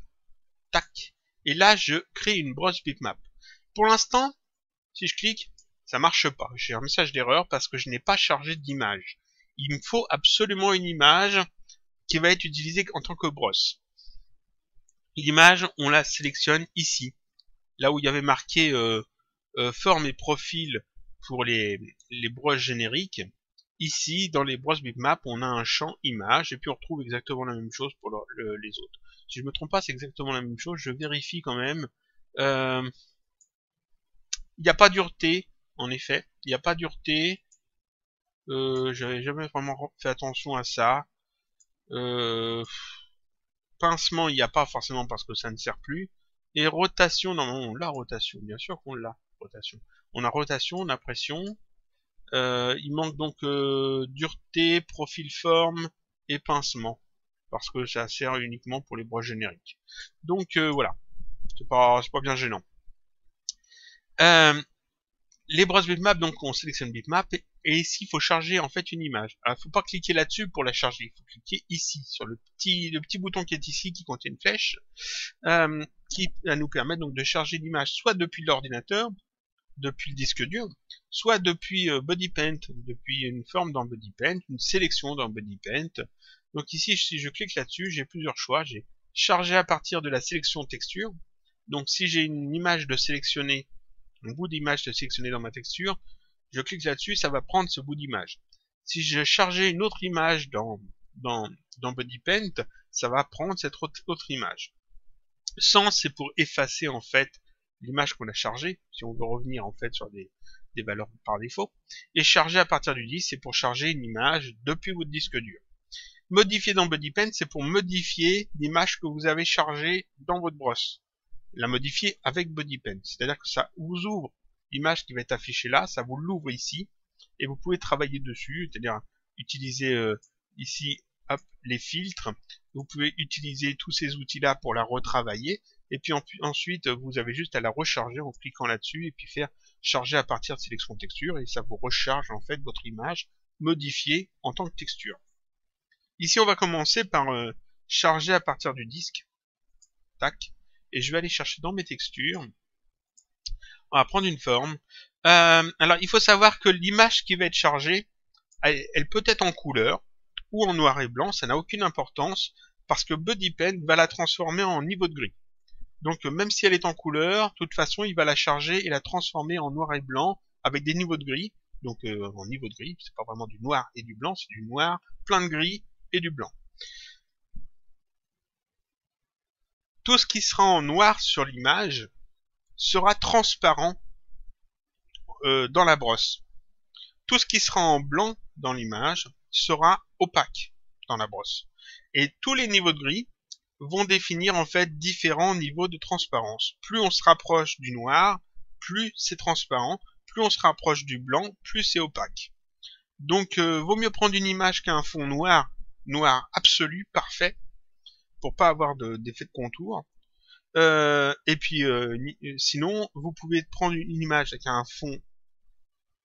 tac, et là, je crée une brosse bitmap. Pour l'instant, si je clique, ça marche pas. J'ai un message d'erreur parce que je n'ai pas chargé d'image. Il me faut absolument une image qui va être utilisée en tant que brosse. L'image, on la sélectionne ici, là où il y avait marqué forme et profil pour les brosses génériques. Ici, dans les brosses bitmap, on a un champ image et puis on retrouve exactement la même chose pour les autres. Si je me trompe pas, c'est exactement la même chose. Je vérifie quand même. Il n'y a pas dureté, en effet. Il n'y a pas dureté. J'avais jamais vraiment fait attention à ça. Pincement, il n'y a pas forcément parce que ça ne sert plus. Et rotation, non, on l'a rotation. Bien sûr qu'on l'a rotation. On a rotation, on a pression. Il manque donc dureté, profil forme et pincement. Parce que ça sert uniquement pour les brosses génériques. Donc voilà. C'est pas bien gênant. Les brosses bitmap, donc on sélectionne bitmap et ici il faut charger en fait une image. Alors, il faut pas cliquer là-dessus pour la charger, il faut cliquer ici sur le petit bouton qui est ici qui contient une flèche qui va nous permettre donc de charger l'image soit depuis l'ordinateur, depuis le disque dur, soit depuis BodyPaint, depuis une forme dans BodyPaint, une sélection dans BodyPaint. Donc ici si je clique là-dessus, j'ai plusieurs choix. J'ai chargé à partir de la sélection texture. Donc si j'ai une image de sélectionner, un bout d'image de sélectionner dans ma texture, je clique là-dessus, ça va prendre ce bout d'image. Si je chargeais une autre image dans BodyPaint, ça va prendre cette autre image. Sans, c'est pour effacer en fait l'image qu'on a chargée, si on veut revenir en fait sur des valeurs par défaut. Et charger à partir du disque, c'est pour charger une image depuis votre disque dur. Modifier dans BodyPaint, c'est pour modifier l'image que vous avez chargée dans votre brosse. La modifier avec BodyPaint, c'est-à-dire que ça vous ouvre l'image qui va être affichée là, ça vous l'ouvre ici, et vous pouvez travailler dessus, c'est-à-dire utiliser ici hop, les filtres, vous pouvez utiliser tous ces outils-là pour la retravailler, et puis ensuite vous avez juste à la recharger en cliquant là-dessus, et puis faire charger à partir de sélection texture, et ça vous recharge en fait votre image modifiée en tant que texture. Ici on va commencer par charger à partir du disque, tac, et je vais aller chercher dans mes textures. On va prendre une forme. Alors, il faut savoir que l'image qui va être chargée, elle peut être en couleur ou en noir et blanc, ça n'a aucune importance, parce que BodyPaint va la transformer en niveau de gris. Donc, même si elle est en couleur, de toute façon, il va la charger et la transformer en noir et blanc avec des niveaux de gris. Donc, en niveau de gris, c'est pas vraiment du noir et du blanc, c'est du noir, plein de gris et du blanc. Tout ce qui sera en noir sur l'image sera transparent dans la brosse. Tout ce qui sera en blanc dans l'image sera opaque dans la brosse. Et tous les niveaux de gris vont définir en fait différents niveaux de transparence. Plus on se rapproche du noir, plus c'est transparent. Plus on se rapproche du blanc, plus c'est opaque. Donc vaut mieux prendre une image qu'un fond noir, noir absolu, parfait, pour pas avoir d'effet de contour. Et puis sinon, vous pouvez prendre une image avec un fond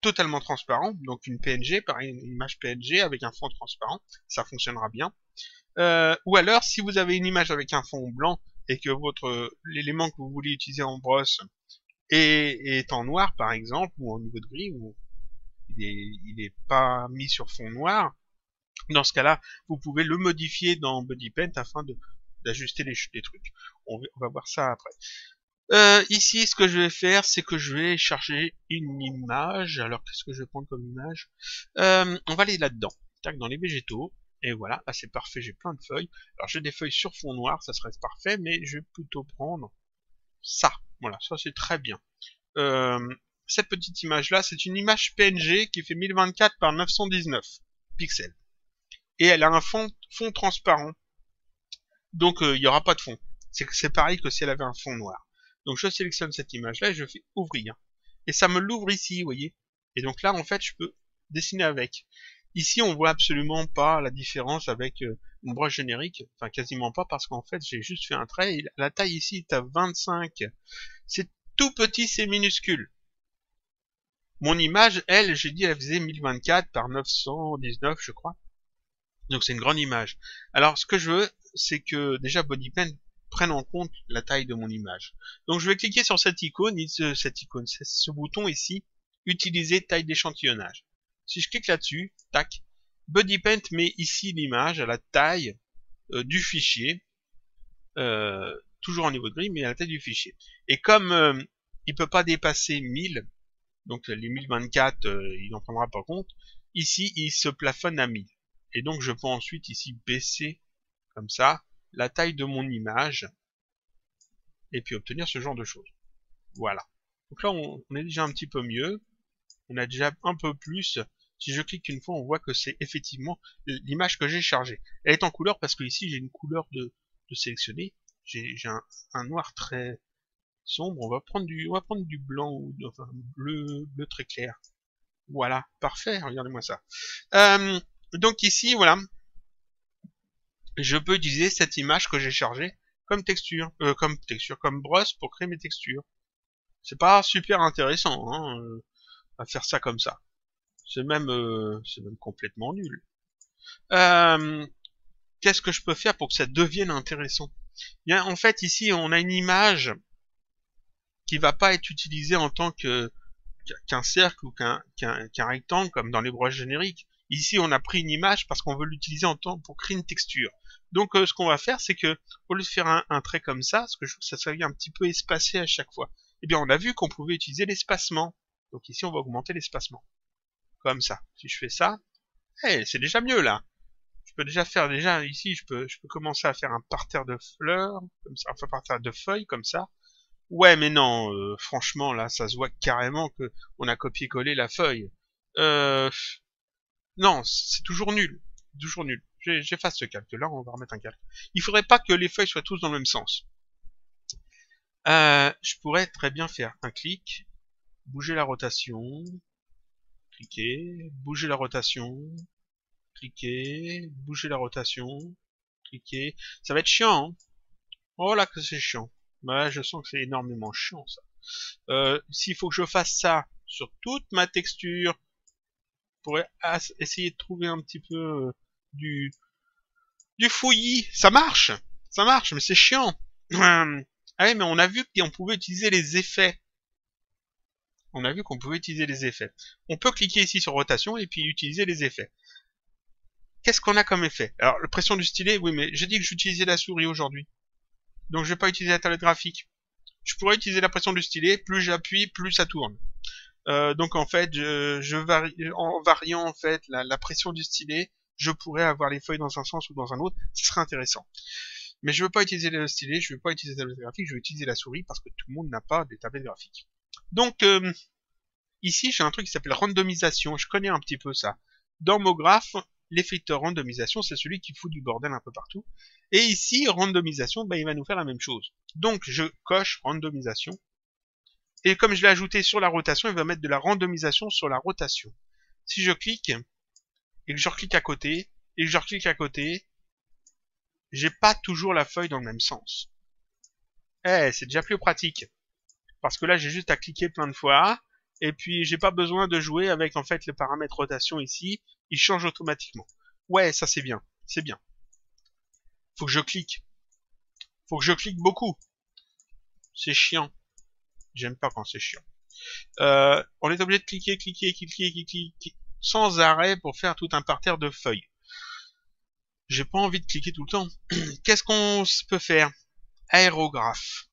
totalement transparent, donc une PNG, pareil, une image PNG avec un fond transparent, ça fonctionnera bien. Ou alors, si vous avez une image avec un fond blanc et que l'élément que vous voulez utiliser en brosse est en noir, par exemple, ou en niveau de gris, ou il est pas mis sur fond noir, dans ce cas-là, vous pouvez le modifier dans BodyPaint afin d'ajuster les trucs. On va voir ça après. Ici, ce que je vais faire, c'est que je vais chercher une image. Alors, qu'est-ce que je vais prendre comme image? On va aller là-dedans. Tac, dans les végétaux. Et voilà, là c'est parfait, j'ai plein de feuilles. Alors j'ai des feuilles sur fond noir, ça serait parfait, mais je vais plutôt prendre ça. Voilà, ça c'est très bien. Cette petite image-là, c'est une image PNG qui fait 1024 par 919 pixels. Et elle a un fond transparent. Donc il n'y aura pas de fond. C'est pareil que si elle avait un fond noir. Donc je sélectionne cette image-là et je fais ouvrir. Et ça me l'ouvre ici, vous voyez. Et donc là, en fait, je peux dessiner avec. Ici, on voit absolument pas la différence avec une broche générique. Enfin, quasiment pas, parce qu'en fait, j'ai juste fait un trait. Et la taille ici est à 25. C'est tout petit, c'est minuscule. Mon image, elle, j'ai dit, elle faisait 1024 par 919, je crois. Donc c'est une grande image. Alors, ce que je veux, c'est que déjà BodyPen prenne en compte la taille de mon image. Donc je vais cliquer sur cette icône, ce bouton ici, utiliser taille d'échantillonnage. Si je clique là-dessus, tac, BodyPen met ici l'image à la taille du fichier, toujours en niveau de gris, mais à la taille du fichier. Et comme il peut pas dépasser 1000, donc les 1024, il n'en prendra pas compte, ici il se plafonne à 1000. Et donc je peux ensuite ici baisser comme ça la taille de mon image et puis obtenir ce genre de choses. Voilà. Donc là on est déjà un petit peu mieux. On a déjà un peu plus. Si je clique une fois, on voit que c'est effectivement l'image que j'ai chargée. Elle est en couleur parce que ici j'ai une couleur de sélectionner. J'ai un noir très sombre. On va prendre du blanc ou enfin bleu très clair. Voilà, parfait. Regardez-moi ça. Donc ici, voilà, je peux utiliser cette image que j'ai chargée comme texture, comme brosse pour créer mes textures. C'est pas super intéressant hein, à faire ça comme ça. C'est même complètement nul. Qu'est-ce que je peux faire pour que ça devienne intéressant? Bien, en fait, ici, on a une image qui va pas être utilisée en tant qu'un cercle ou qu'un rectangle comme dans les brosses génériques. Ici, on a pris une image parce qu'on veut l'utiliser en temps pour créer une texture. Donc, ce qu'on va faire, c'est que au lieu de faire un trait comme ça, parce que je veux que ça soit un petit peu espacé à chaque fois, eh bien, on a vu qu'on pouvait utiliser l'espacement. Donc ici, on va augmenter l'espacement. Comme ça. Si je fais ça, c'est déjà mieux là. Je peux déjà faire ici, je peux commencer à faire un parterre de fleurs, comme ça, enfin parterre de feuilles comme ça. Ouais, mais non, franchement là, ça se voit carrément que on a copié-collé la feuille. Non, c'est toujours nul, toujours nul. J'efface ce calque. Là, on va remettre un calque. Il faudrait pas que les feuilles soient tous dans le même sens. Je pourrais très bien faire un clic, bouger la rotation, cliquer, bouger la rotation, cliquer, bouger la rotation, cliquer. Ça va être chiant, hein. Oh là que c'est chiant. Ouais, je sens que c'est énormément chiant ça. S'il faut que je fasse ça sur toute ma texture, pour essayer de trouver un petit peu du fouillis, ça marche, mais c'est chiant. Ah oui, mais on a vu qu'on pouvait utiliser les effets. On a vu qu'on pouvait utiliser les effets. On peut cliquer ici sur rotation et puis utiliser les effets. Qu'est-ce qu'on a comme effet? Alors, la pression du stylet, oui, mais j'ai dit que j'utilisais la souris aujourd'hui. Donc, je vais pas utiliser la tablette graphique. Je pourrais utiliser la pression du stylet, plus j'appuie, plus ça tourne. Donc, en fait, je varie, en variant, en fait, la pression du stylet, je pourrais avoir les feuilles dans un sens ou dans un autre. Ce serait intéressant. Mais je veux pas utiliser le stylet, je veux pas utiliser la tablette graphique, je veux utiliser la souris parce que tout le monde n'a pas des tablettes graphiques. Donc, ici, j'ai un truc qui s'appelle randomisation. Je connais un petit peu ça. Dans MoGraph, l'effecteur randomisation, c'est celui qui fout du bordel un peu partout. Et ici, randomisation, il va nous faire la même chose. Donc, je coche randomisation. Et comme je l'ai ajouté sur la rotation, il va mettre de la randomisation sur la rotation. Si je clique, et que je reclique à côté, et que je reclique à côté, j'ai pas toujours la feuille dans le même sens. C'est déjà plus pratique. Parce que là, j'ai juste à cliquer plein de fois, et puis j'ai pas besoin de jouer avec en fait le paramètre rotation ici, il change automatiquement. Ouais, ça c'est bien, c'est bien. Faut que je clique. Faut que je clique beaucoup. C'est chiant. J'aime pas quand c'est chiant. On est obligé de cliquer, sans arrêt pour faire tout un parterre de feuilles. J'ai pas envie de cliquer tout le temps. Qu'est-ce qu'on peut faire? Aérographe.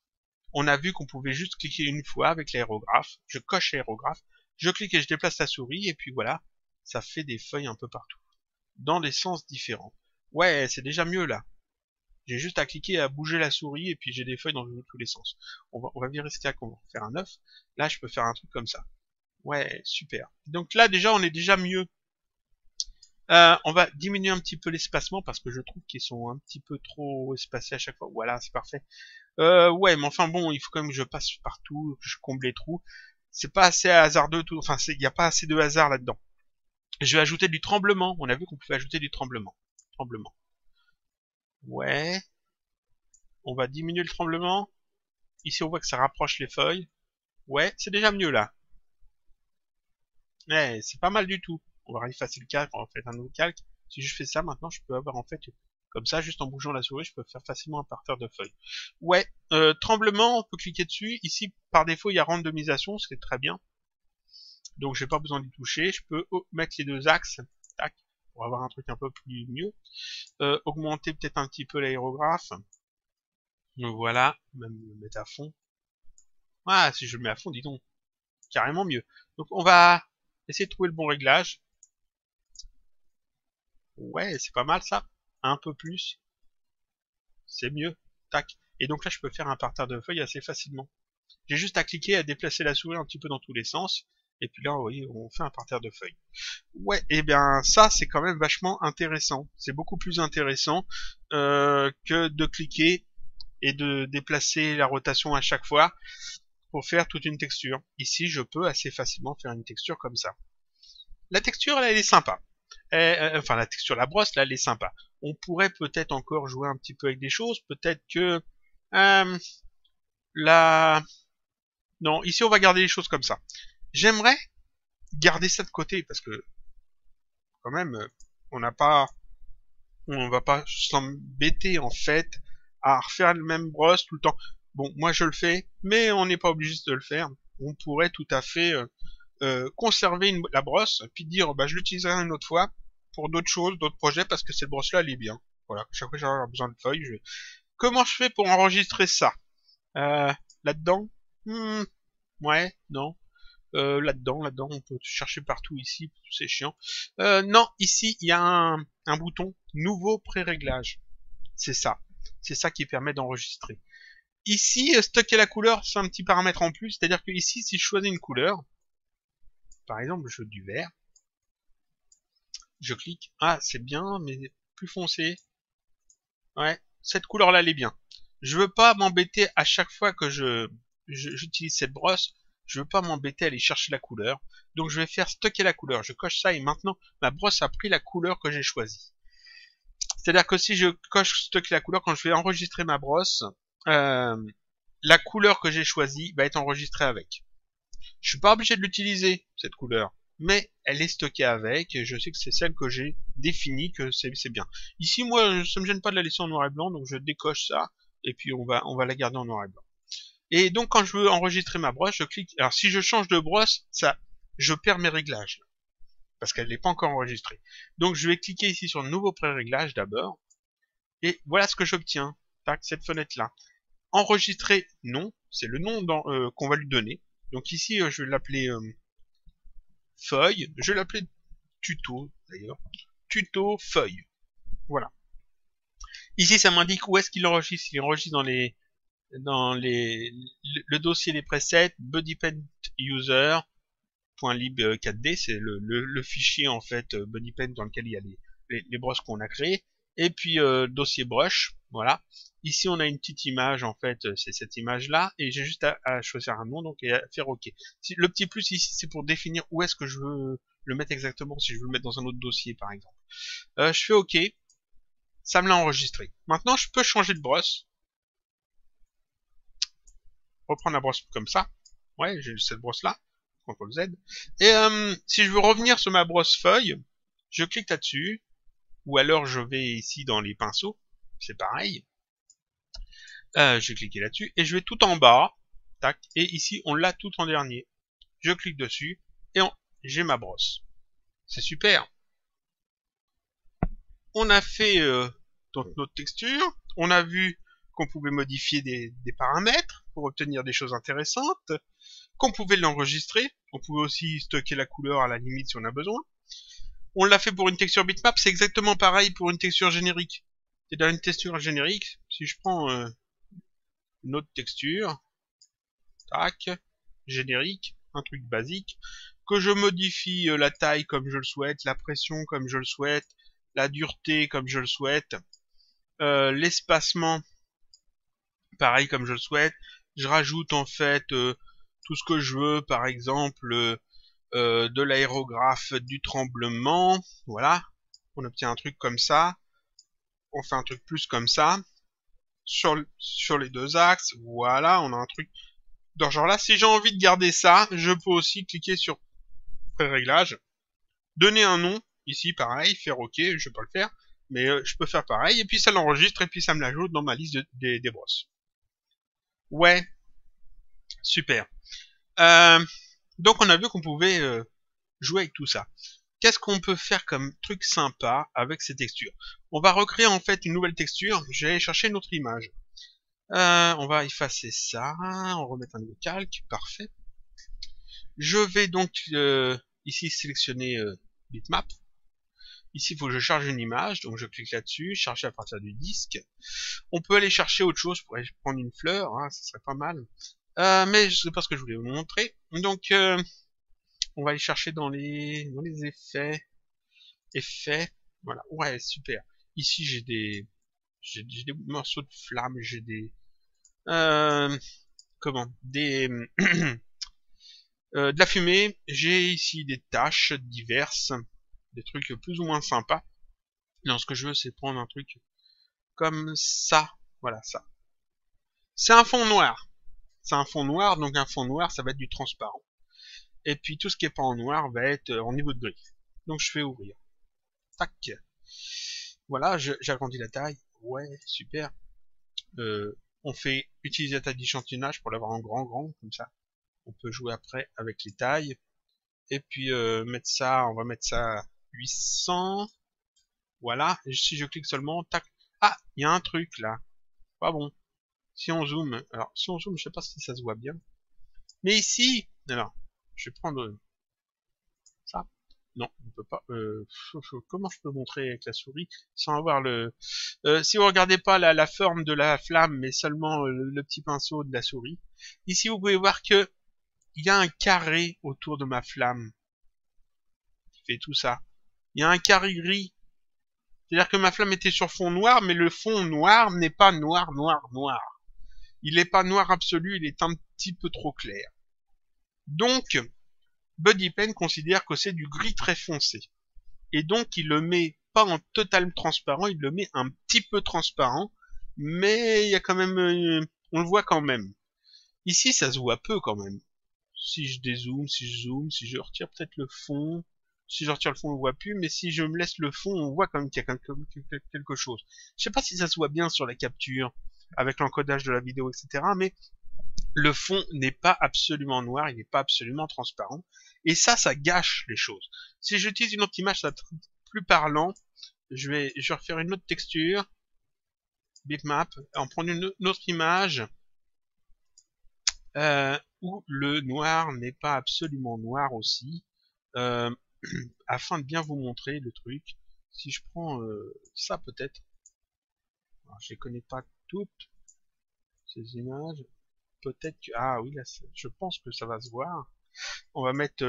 On a vu qu'on pouvait juste cliquer une fois avec l'aérographe. Je coche l'aérographe, je clique et je déplace la souris, et puis voilà, ça fait des feuilles un peu partout. dans des sens différents. Ouais, c'est déjà mieux là. J'ai juste à cliquer, à bouger la souris, et puis j'ai des feuilles dans tous les sens. On va virer ce cas qu'on va faire un 9. Là, je peux faire un truc comme ça. Ouais, super. Donc là, déjà, on est déjà mieux. On va diminuer un petit peu l'espacement, parce que je trouve qu'ils sont un petit peu trop espacés à chaque fois. Voilà, c'est parfait. Ouais, mais enfin bon, il faut quand même que je passe partout, que je comble les trous. C'est pas assez hasardeux tout. Enfin, il n'y a pas assez de hasard là-dedans. Je vais ajouter du tremblement. On a vu qu'on pouvait ajouter du tremblement. Tremblement. Ouais. On va diminuer le tremblement. Ici, on voit que ça rapproche les feuilles. Ouais, c'est déjà mieux là. Ouais, c'est pas mal du tout. On va effacer le calque, on va faire un nouveau calque. Si je fais ça, maintenant, je peux avoir en fait, comme ça, juste en bougeant la souris, je peux faire facilement un parterre de feuilles. Ouais, tremblement, on peut cliquer dessus. Ici, par défaut, il y a randomisation, c'est très bien. Donc, j'ai pas besoin d'y toucher. Je peux mettre les deux axes, tac, pour avoir un truc un peu plus mieux. Augmenter peut-être un petit peu l'aérographe. Donc voilà, même le mettre à fond. Ah, si je le mets à fond, dis donc, carrément mieux. Donc, on va essayer de trouver le bon réglage. Ouais, c'est pas mal ça. Un peu plus. C'est mieux. Tac. Et donc là, je peux faire un parterre de feuilles assez facilement. J'ai juste à cliquer, à déplacer la souris un petit peu dans tous les sens. Et puis là, vous voyez, on fait un parterre de feuilles. Ouais, et bien ça, c'est quand même vachement intéressant. C'est beaucoup plus intéressant que de cliquer et de déplacer la rotation à chaque fois pour faire toute une texture. Ici, je peux assez facilement faire une texture comme ça. La texture, là, elle est sympa. Enfin, la texture, la brosse, là, elle est sympa. On pourrait peut-être encore jouer un petit peu avec des choses. Peut-être que la... Non, ici, on va garder les choses comme ça. J'aimerais garder ça de côté parce que quand même, on n'a pas, on va pas s'embêter en fait à refaire le même brosse tout le temps. Bon, moi je le fais, mais on n'est pas obligé de le faire. On pourrait tout à fait conserver la brosse, puis dire bah je l'utiliserai une autre fois pour d'autres choses, d'autres projets, parce que cette brosse-là elle est bien. Voilà, chaque fois que j'aurai besoin de feuilles, Comment je fais pour enregistrer ça là-dedans Ouais, non. Là-dedans, on peut chercher partout ici, c'est chiant. Non, ici, il y a un bouton nouveau pré-réglage. C'est ça. C'est ça qui permet d'enregistrer. Ici, stocker la couleur, c'est un petit paramètre en plus. C'est-à-dire que ici, si je choisis une couleur, par exemple, je veux du vert, je clique. Ah, c'est bien, mais plus foncé. Ouais, cette couleur-là, elle est bien. Je veux pas m'embêter à chaque fois que j'utilise cette brosse. Je veux pas m'embêter à aller chercher la couleur. Donc je vais faire stocker la couleur. Je coche ça et maintenant ma brosse a pris la couleur que j'ai choisie. C'est-à-dire que si je coche stocker la couleur, quand je vais enregistrer ma brosse, la couleur que j'ai choisie va être enregistrée avec. Je suis pas obligé de l'utiliser, cette couleur. Mais elle est stockée avec, et je sais que c'est celle que j'ai définie, que c'est bien. Ici, moi, ça me gêne pas de la laisser en noir et blanc, donc je décoche ça, et puis on va la garder en noir et blanc. Et donc, quand je veux enregistrer ma brosse, je clique. Alors, si je change de brosse, je perds mes réglages, parce qu'elle n'est pas encore enregistrée. Donc, je vais cliquer ici sur Nouveau pré-réglage d'abord, et voilà ce que j'obtiens. Tac, cette fenêtre-là. Enregistrer, non, c'est le nom qu'on va lui donner. Donc ici, je vais l'appeler feuille. Je vais l'appeler tuto, d'ailleurs. Tuto feuille. Voilà. Ici, ça m'indique où est-ce qu'il enregistre. Il enregistre le dossier des presets, bodypaint user, .lib 4D, c'est le fichier, en fait, bodypaint dans lequel il y a les brosses qu'on a créées. Et puis, dossier brush, voilà. Ici, on a une petite image, en fait, c'est cette image-là, et j'ai juste à choisir un nom, donc, et à faire OK. Le petit plus ici, c'est pour définir où est-ce que je veux le mettre exactement, si je veux le mettre dans un autre dossier, par exemple. Je fais OK, ça me l'a enregistré. Maintenant, je peux changer de brosse. Reprendre la brosse comme ça. Ouais, j'ai cette brosse-là. CTRL Z. Et si je veux revenir sur ma brosse feuille, je clique là-dessus. Ou alors je vais ici dans les pinceaux. C'est pareil. Je vais cliquer là-dessus. Et je vais tout en bas. Tac. Et ici, on l'a tout en dernier. Je clique dessus. Et j'ai ma brosse. C'est super. On a fait notre texture. On a vu qu'on pouvait modifier des paramètres pour obtenir des choses intéressantes. Qu'on pouvait l'enregistrer. On pouvait aussi stocker la couleur à la limite si on a besoin. On l'a fait pour une texture bitmap, c'est exactement pareil pour une texture générique. C'est dans une texture générique, si je prends une autre texture, tac, générique, un truc basique, que je modifie la taille comme je le souhaite, la pression comme je le souhaite, la dureté comme je le souhaite, l'espacement pareil comme je le souhaite, je rajoute en fait tout ce que je veux, par exemple de l'aérographe, du tremblement, voilà, on obtient un truc comme ça, on fait un truc plus comme ça, sur les deux axes, voilà, on a un truc dans ce genre là. Si j'ai envie de garder ça, je peux aussi cliquer sur pré-réglage, donner un nom, ici pareil, faire OK, je vais pas le faire, mais je peux faire pareil, et puis ça l'enregistre, et puis ça me l'ajoute dans ma liste des brosses. Ouais, super. Donc on a vu qu'on pouvait jouer avec tout ça. Qu'est-ce qu'on peut faire comme truc sympa avec ces textures? On va recréer en fait une nouvelle texture. Je vais aller chercher une autre image. On va effacer ça. On va remettre un nouveau calque. Parfait. Je vais donc ici sélectionner bitmap. Ici, il faut que je charge une image. Donc je clique là-dessus. Charger à partir du disque. On peut aller chercher autre chose. Pour aller prendre une fleur. Hein, ça serait pas mal. Mais je sais pas ce que je voulais vous montrer. Donc on va aller chercher dans les effets. Effets. Voilà. Ouais, super. Ici, j'ai des morceaux de flamme, j'ai des comment des de la fumée. J'ai ici des taches diverses, des trucs plus ou moins sympas. Non, ce que je veux, c'est prendre un truc comme ça. Voilà, ça. C'est un fond noir. C'est un fond noir, donc un fond noir, ça va être du transparent. Et puis tout ce qui est pas en noir va être en niveau de gris. Donc je fais ouvrir. Tac. Voilà, j'agrandis la taille. Ouais, super. On fait utiliser la taille d'échantillonnage pour l'avoir en grand, comme ça. On peut jouer après avec les tailles. Et puis mettre ça, on va mettre ça 800. Voilà. Et si je clique seulement, tac. Ah, il y a un truc là. Pas bon. Si on zoome, alors si on zoome, je sais pas si ça se voit bien. Mais ici, alors, je vais prendre ça. Non, on peut pas. Comment je peux montrer avec la souris sans avoir le. Si vous regardez pas la forme de la flamme, mais seulement le petit pinceau de la souris. Ici, vous pouvez voir que il y a un carré autour de ma flamme qui fait tout ça. Il y a un carré gris. C'est-à-dire que ma flamme était sur fond noir, mais le fond noir n'est pas noir. Il n'est pas noir absolu, il est un petit peu trop clair. Donc, BuddyPen considère que c'est du gris très foncé. Et donc, il le met pas en total transparent, il le met un petit peu transparent, mais il y a quand même, on le voit quand même. Ici, ça se voit peu quand même. Si je dézoome, si je zoome, si je retire peut-être le fond, si je retire le fond, on le voit plus, mais si je me laisse le fond, on voit quand même qu'il y a quelque chose. Je sais pas si ça se voit bien sur la capture, avec l'encodage de la vidéo, etc., mais le fond n'est pas absolument noir, il n'est pas absolument transparent, et ça gâche les choses. Si j'utilise une autre image, ça va être plus parlant. Je vais refaire une autre texture, bitmap, en prendre une autre image, où le noir n'est pas absolument noir aussi, afin de bien vous montrer le truc. Si je prends ça peut-être, je les connais pas toutes ces images, peut-être que ah oui là, je pense que ça va se voir. On va mettre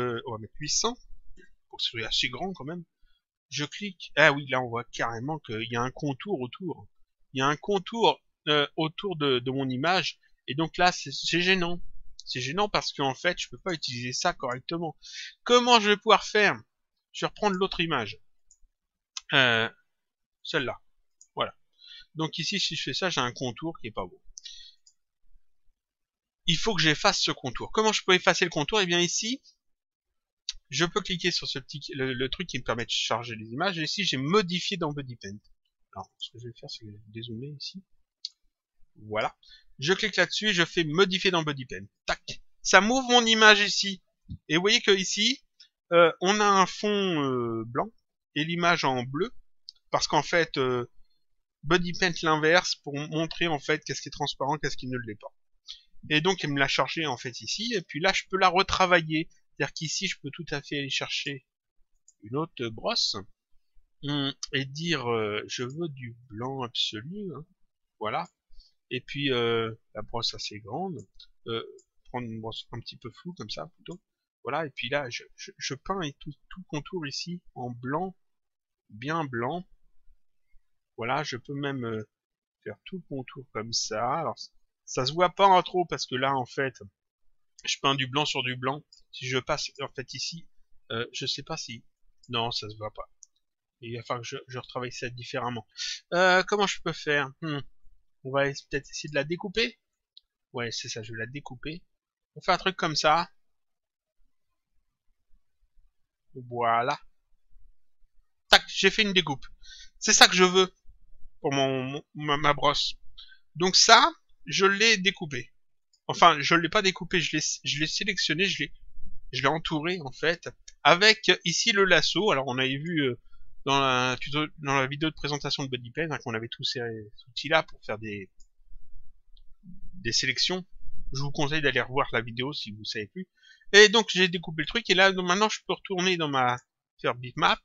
800 pour que ce soit assez grand quand même. Je clique, ah oui là on voit carrément qu'il y a un contour autour. Il y a un contour autour de mon image, et donc là c'est gênant. C'est gênant parce qu'en fait je peux pas utiliser ça correctement. Comment je vais pouvoir faire? Je vais reprendre l'autre image. Celle-là. Voilà. Donc ici, si je fais ça, j'ai un contour qui est pas beau. Il faut que j'efface ce contour. Comment je peux effacer le contour? Eh bien ici, je peux cliquer sur ce petit le truc qui me permet de charger les images. Et ici, j'ai modifié dans BuddyPen. Alors, ce que je vais faire, c'est dézoomer ici. Voilà. Je clique là-dessus et je fais modifier dans BuddyPen. Tac. Ça m'ouvre mon image ici. Et vous voyez que ici, on a un fond blanc et l'image en bleu. Parce qu'en fait, BuddyPen l'inverse pour montrer en fait qu'est-ce qui est transparent, qu'est-ce qui ne l'est pas. Et donc il me l'a chargé en fait ici, et puis là je peux la retravailler. C'est-à-dire qu'ici je peux tout à fait aller chercher une autre brosse et dire je veux du blanc absolu, hein, voilà. Et puis la brosse assez grande, prendre une brosse un petit peu floue comme ça plutôt. Voilà, et puis là je peins et tout le contour ici en blanc, bien blanc. Voilà, je peux même faire tout le contour comme ça. Alors ça se voit pas trop parce que là en fait je peins du blanc sur du blanc. Si je passe en fait ici, je sais pas si... Non, ça se voit pas. Il va falloir que je retravaille ça différemment. Comment je peux faire On va peut-être essayer de la découper. Ouais, c'est ça, je vais la découper. On fait un truc comme ça. Voilà. Tac, j'ai fait une découpe. C'est ça que je veux pour ma brosse. Donc ça, je l'ai découpé. Enfin, je l'ai pas découpé, je l'ai sélectionné, je l'ai entouré en fait, avec ici le lasso. Alors on avait vu dans la vidéo de présentation de BodyPen qu'on avait tous ces outils-là pour faire des sélections. Je vous conseille d'aller revoir la vidéo si vous ne savez plus. Et donc j'ai découpé le truc et là donc, maintenant je peux retourner dans faire bitmap.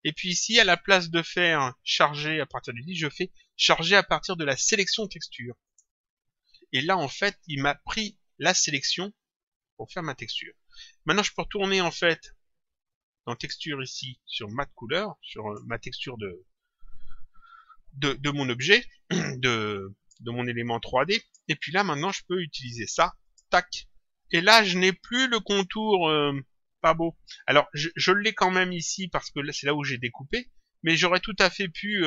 Et puis ici à la place de faire charger à partir du 10, je fais charger à partir de la sélection texture. Et là en fait il m'a pris la sélection pour faire ma texture. Maintenant je peux retourner en fait dans texture ici sur matte couleur, sur ma texture de mon objet, de mon élément 3D. Et puis là maintenant je peux utiliser ça, tac. Et là je n'ai plus le contour pas beau. Alors je l'ai quand même ici parce que c'est là où j'ai découpé, mais j'aurais tout à fait pu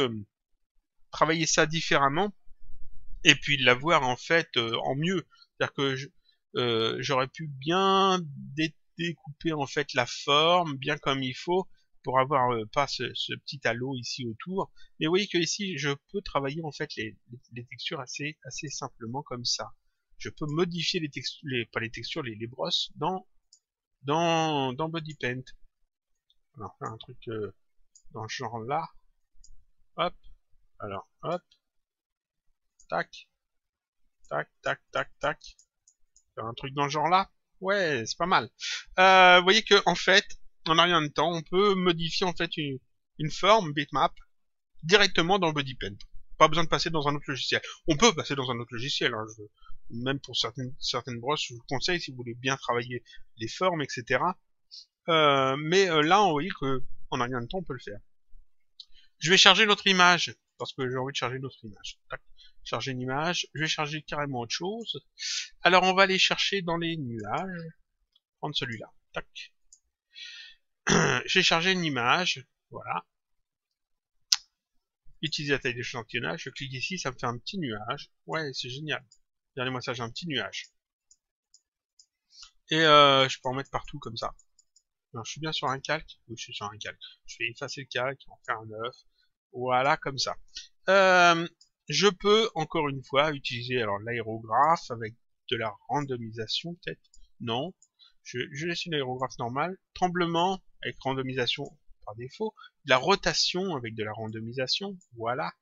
travailler ça différemment et puis l'avoir en fait en mieux. C'est-à-dire que j'aurais pu bien découper en fait la forme bien comme il faut pour avoir pas ce petit halo ici autour. Mais vous voyez que ici je peux travailler en fait les textures assez simplement comme ça. Je peux modifier les textures, pas les textures, les brosses dans BodyPen. On va faire un truc dans ce genre là. Hop. Alors hop. Tac. Tac, tac, tac, tac. Faire un truc dans le genre là. Ouais, c'est pas mal. Vous voyez que en fait, en un rien de temps, on peut modifier en fait une forme bitmap directement dans BodyPen. Pas besoin de passer dans un autre logiciel. On peut passer dans un autre logiciel. Hein, même pour certaines brosses, je vous conseille si vous voulez bien travailler les formes, etc. Mais là, on voit que en un rien de temps, on peut le faire. Je vais charger notre image parce que j'ai envie de charger notre image. Tac. Charger une image. Je vais charger carrément autre chose. Alors, on va aller chercher dans les nuages. Prendre celui-là. Tac. J'ai chargé une image. Voilà. Utiliser la taille d'échantillonnage. Je clique ici, ça me fait un petit nuage. Ouais, c'est génial. Regardez-moi ça, j'ai un petit nuage. Et je peux en mettre partout comme ça. Alors, je suis bien sur un calque. Oui, je suis sur un calque. Je vais effacer le calque, en faire un neuf. Voilà, comme ça. Je peux, encore une fois, utiliser alors l'aérographe avec de la randomisation, peut-être. Non. Je laisse une aérographe normale. Tremblement avec randomisation par défaut. De la rotation avec de la randomisation. Voilà.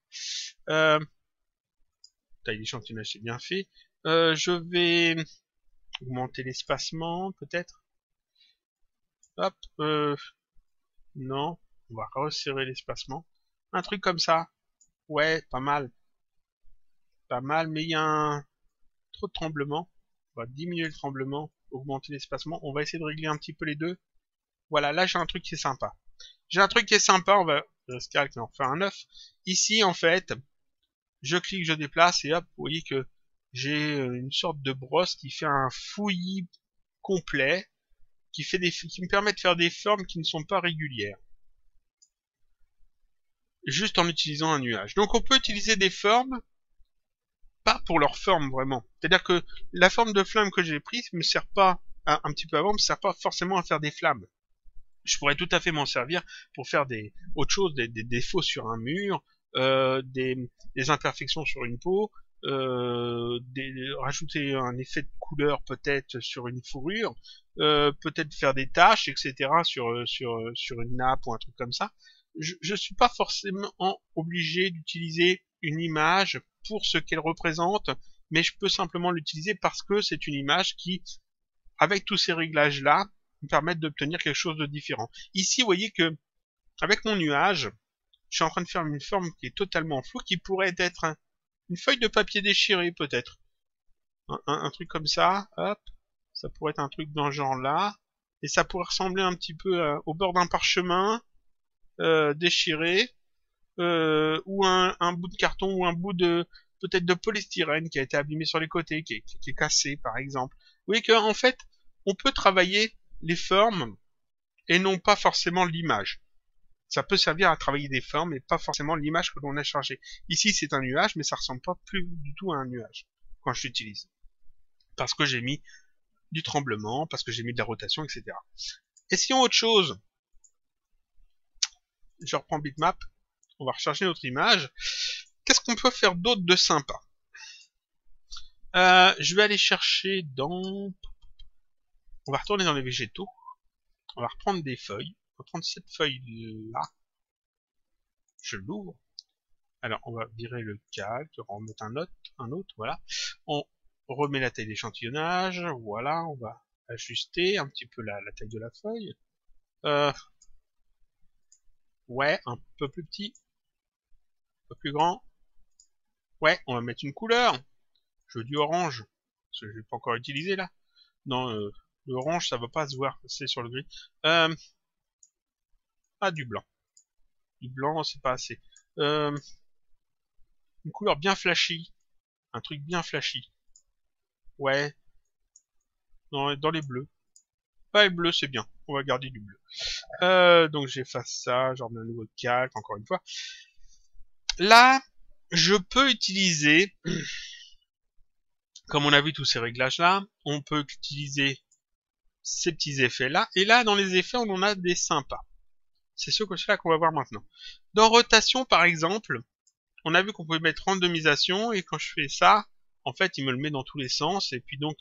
Taille d'échantillonnage, c'est bien fait. Je vais augmenter l'espacement, peut-être. Hop. Non. On va resserrer l'espacement. Un truc comme ça. Ouais, pas mal. Pas mal, mais il y a trop de tremblement. On va diminuer le tremblement, augmenter l'espacement. On va essayer de régler un petit peu les deux. Voilà, là j'ai un truc qui est sympa. J'ai un truc qui est sympa, on va calque, on fait un 9. Ici, en fait, je clique, je déplace, et hop, vous voyez que j'ai une sorte de brosse qui fait un fouillis complet, qui me permet de faire des formes qui ne sont pas régulières. Juste en utilisant un nuage. Donc on peut utiliser des formes pas pour leur forme vraiment. C'est-à-dire que la forme de flamme que j'ai prise me sert pas, un petit peu avant, me sert pas forcément à faire des flammes. Je pourrais tout à fait m'en servir pour faire autre chose, des défauts sur un mur, des imperfections sur une peau, rajouter un effet de couleur peut-être sur une fourrure, peut-être faire des taches, etc. sur une nappe ou un truc comme ça. Je suis pas forcément obligé d'utiliser une image pour ce qu'elle représente, mais je peux simplement l'utiliser parce que c'est une image qui, avec tous ces réglages-là, me permettre d'obtenir quelque chose de différent. Ici, vous voyez que avec mon nuage, je suis en train de faire une forme qui est totalement floue, qui pourrait être une feuille de papier déchirée, peut-être. Un truc comme ça, hop. Ça pourrait être un truc dans ce genre-là. Et ça pourrait ressembler un petit peu au bord d'un parchemin déchiré. Ou un bout de carton, ou un bout de peut-être de polystyrène qui a été abîmé sur les côtés, qui est cassé, par exemple. Vous voyez qu'en fait, on peut travailler les formes et non pas forcément l'image. Ça peut servir à travailler des formes et pas forcément l'image que l'on a chargée. Ici, c'est un nuage, mais ça ressemble pas plus du tout à un nuage quand je l'utilise. Parce que j'ai mis du tremblement, parce que j'ai mis de la rotation, etc. Essayons autre chose. Je reprends Bitmap. On va recharger notre image. Qu'est-ce qu'on peut faire d'autre de sympa? Je vais aller chercher dans... On va retourner dans les végétaux. On va reprendre des feuilles. On va prendre cette feuille-là. Je l'ouvre. Alors, on va virer le calque, remettre un autre, voilà. On remet la taille d'échantillonnage, voilà, on va ajuster un petit peu la taille de la feuille. Ouais, un peu plus petit, un peu plus grand. Ouais, on va mettre une couleur. Je veux du orange, parce que je l'ai pas encore utilisé là. Non, le orange, ça va pas se voir, c'est sur le gris. Ah, du blanc. Du blanc, c'est pas assez. Une couleur bien flashy. Un truc bien flashy. Ouais. Dans les bleus. Ah, les bleus, c'est bien. On va garder du bleu. Donc j'efface ça, j'en mets un nouveau calque, encore une fois. Là, je peux utiliser, comme on a vu tous ces réglages-là, on peut utiliser ces petits effets-là. Et là, dans les effets, on en a des sympas. C'est ceux-là qu'on va voir maintenant. Dans rotation, par exemple, on a vu qu'on pouvait mettre randomisation, et quand je fais ça, en fait, il me le met dans tous les sens, et puis donc,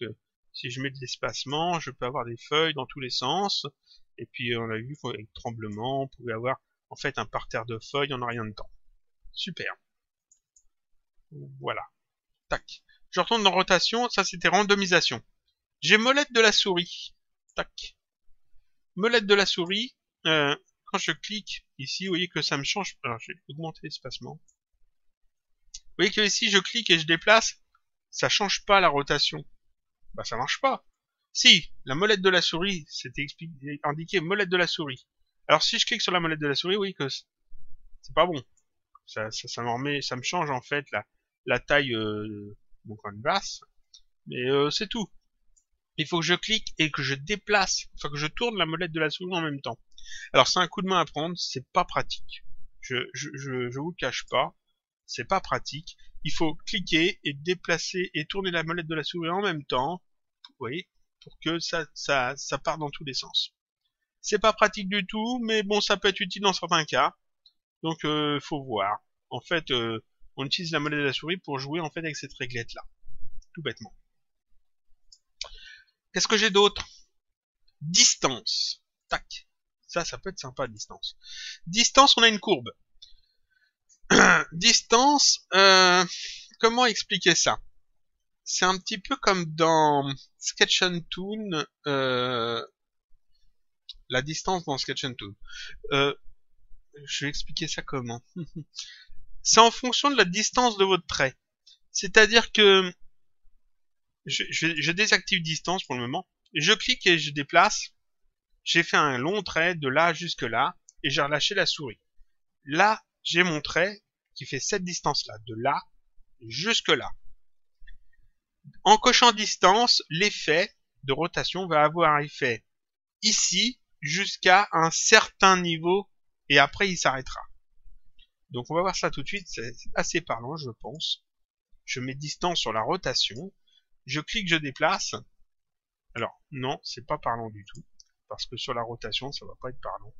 si je mets de l'espacement, je peux avoir des feuilles dans tous les sens, et puis on a vu qu'avec tremblement, on pouvait avoir, en fait, un parterre de feuilles en rien de temps. Super. Voilà. Tac. Je retourne dans rotation, ça c'était randomisation. J'ai molette de la souris. Tac. Molette de la souris, quand je clique ici, vous voyez que ça me change. Alors, je vais augmenter l'espacement. Vous voyez que ici, je clique et je déplace, ça change pas la rotation. Bah, ça marche pas. Si, la molette de la souris, c'était indiqué molette de la souris. Alors, si je clique sur la molette de la souris, vous voyez que c'est pas bon. Ça me change en fait la taille de mon canvas. Mais c'est tout. Il faut que je clique et que je déplace, enfin que je tourne la molette de la souris en même temps. Alors c'est un coup de main à prendre, c'est pas pratique. Je vous le cache pas, c'est pas pratique. Il faut cliquer et déplacer et tourner la molette de la souris en même temps, vous voyez, pour que ça part dans tous les sens. C'est pas pratique du tout, mais bon, ça peut être utile dans certains cas. Donc faut voir. En fait, on utilise la molette de la souris pour jouer en fait avec cette réglette là, tout bêtement. Qu'est-ce que j'ai d'autre? Distance. Tac. Ça peut être sympa, distance. Distance, on a une courbe. Distance, comment expliquer ça? C'est un petit peu comme dans Sketch and Toon, la distance dans Sketch and Toon. Je vais expliquer ça comment. C'est en fonction de la distance de votre trait. C'est-à-dire que je désactive distance pour le moment. Je clique et je déplace. J'ai fait un long trait de là jusque là et j'ai relâché la souris. Là, j'ai mon trait qui fait cette distance-là, de là jusque là. En cochant distance, l'effet de rotation va avoir un effet ici jusqu'à un certain niveau et après il s'arrêtera. Donc on va voir ça tout de suite, c'est assez parlant je pense. Je mets distance sur la rotation, je clique, je déplace. Alors non, c'est pas parlant du tout, parce que sur la rotation ça va pas être parlant.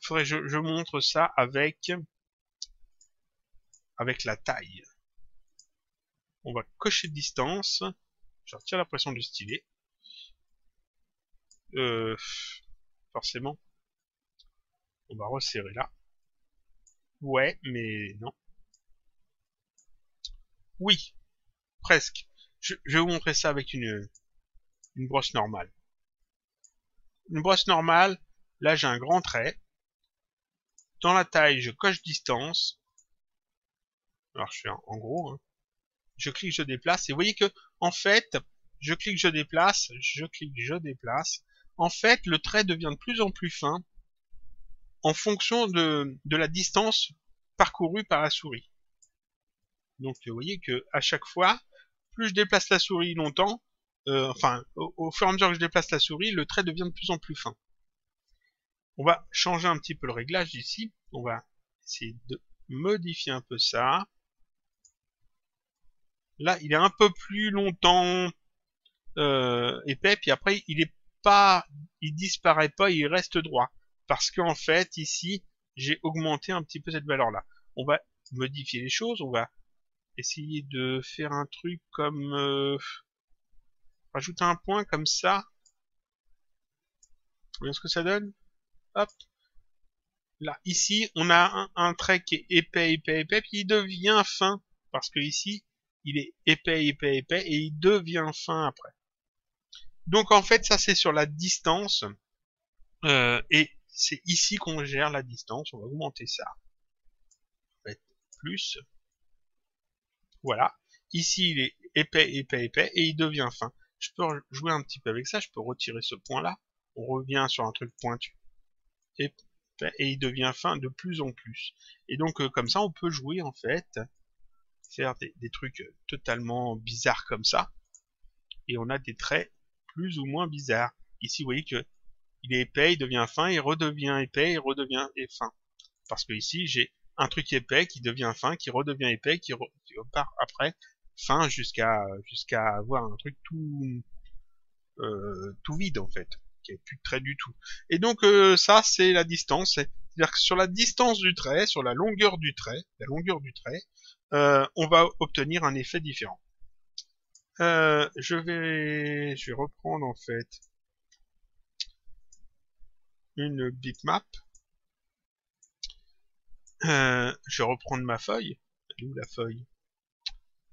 Faudrait que je montre ça avec la taille. On va cocher distance. Je retire la pression du stylet. Forcément. On va resserrer là. Ouais, mais non. Oui, presque. Je vais vous montrer ça avec une brosse normale. une brosse normale, là j'ai un grand trait. Dans la taille, je coche distance. Alors je fais en gros, hein. Je clique, je déplace. Et vous voyez que, en fait, je clique, je déplace, je clique, je déplace. En fait, le trait devient de plus en plus fin en fonction de la distance parcourue par la souris. Donc vous voyez que à chaque fois, plus je déplace la souris longtemps, au fur et à mesure que je déplace la souris, le trait devient de plus en plus fin. On va changer un petit peu le réglage ici. On va essayer de modifier un peu ça. Là, il est un peu plus longtemps épais, puis après, il disparaît pas, il reste droit. Parce qu'en fait, ici, j'ai augmenté un petit peu cette valeur-là. On va modifier les choses, on va essayer de faire un truc comme... rajouter un point comme ça. Vous voyez ce que ça donne? Hop. Là, ici, on a un trait qui est épais, épais, épais, puis il devient fin. Parce que ici, il est épais, épais, épais, et il devient fin après. Donc en fait, ça c'est sur la distance. Et c'est ici qu'on gère la distance. On va augmenter ça. On va mettre plus. Voilà. Ici, il est épais, épais, épais, et il devient fin. Je peux jouer un petit peu avec ça. Je peux retirer ce point-là. On revient sur un truc pointu. Et il devient fin de plus en plus. Et donc, comme ça, on peut jouer, en fait, faire des trucs totalement bizarres comme ça. Et on a des traits plus ou moins bizarres. Ici, vous voyez que il est épais, il devient fin, il redevient épais, il redevient fin. Parce que ici, j'ai un truc épais qui devient fin, qui redevient épais, qui repart après fin jusqu'à avoir un truc tout vide en fait, qui n'est plus de trait du tout. Et donc ça, c'est la distance. C'est-à-dire que sur la distance du trait, sur la longueur du trait, on va obtenir un effet différent. Je vais reprendre en fait une bitmap. Je vais reprendre ma feuille. Elle est où la feuille?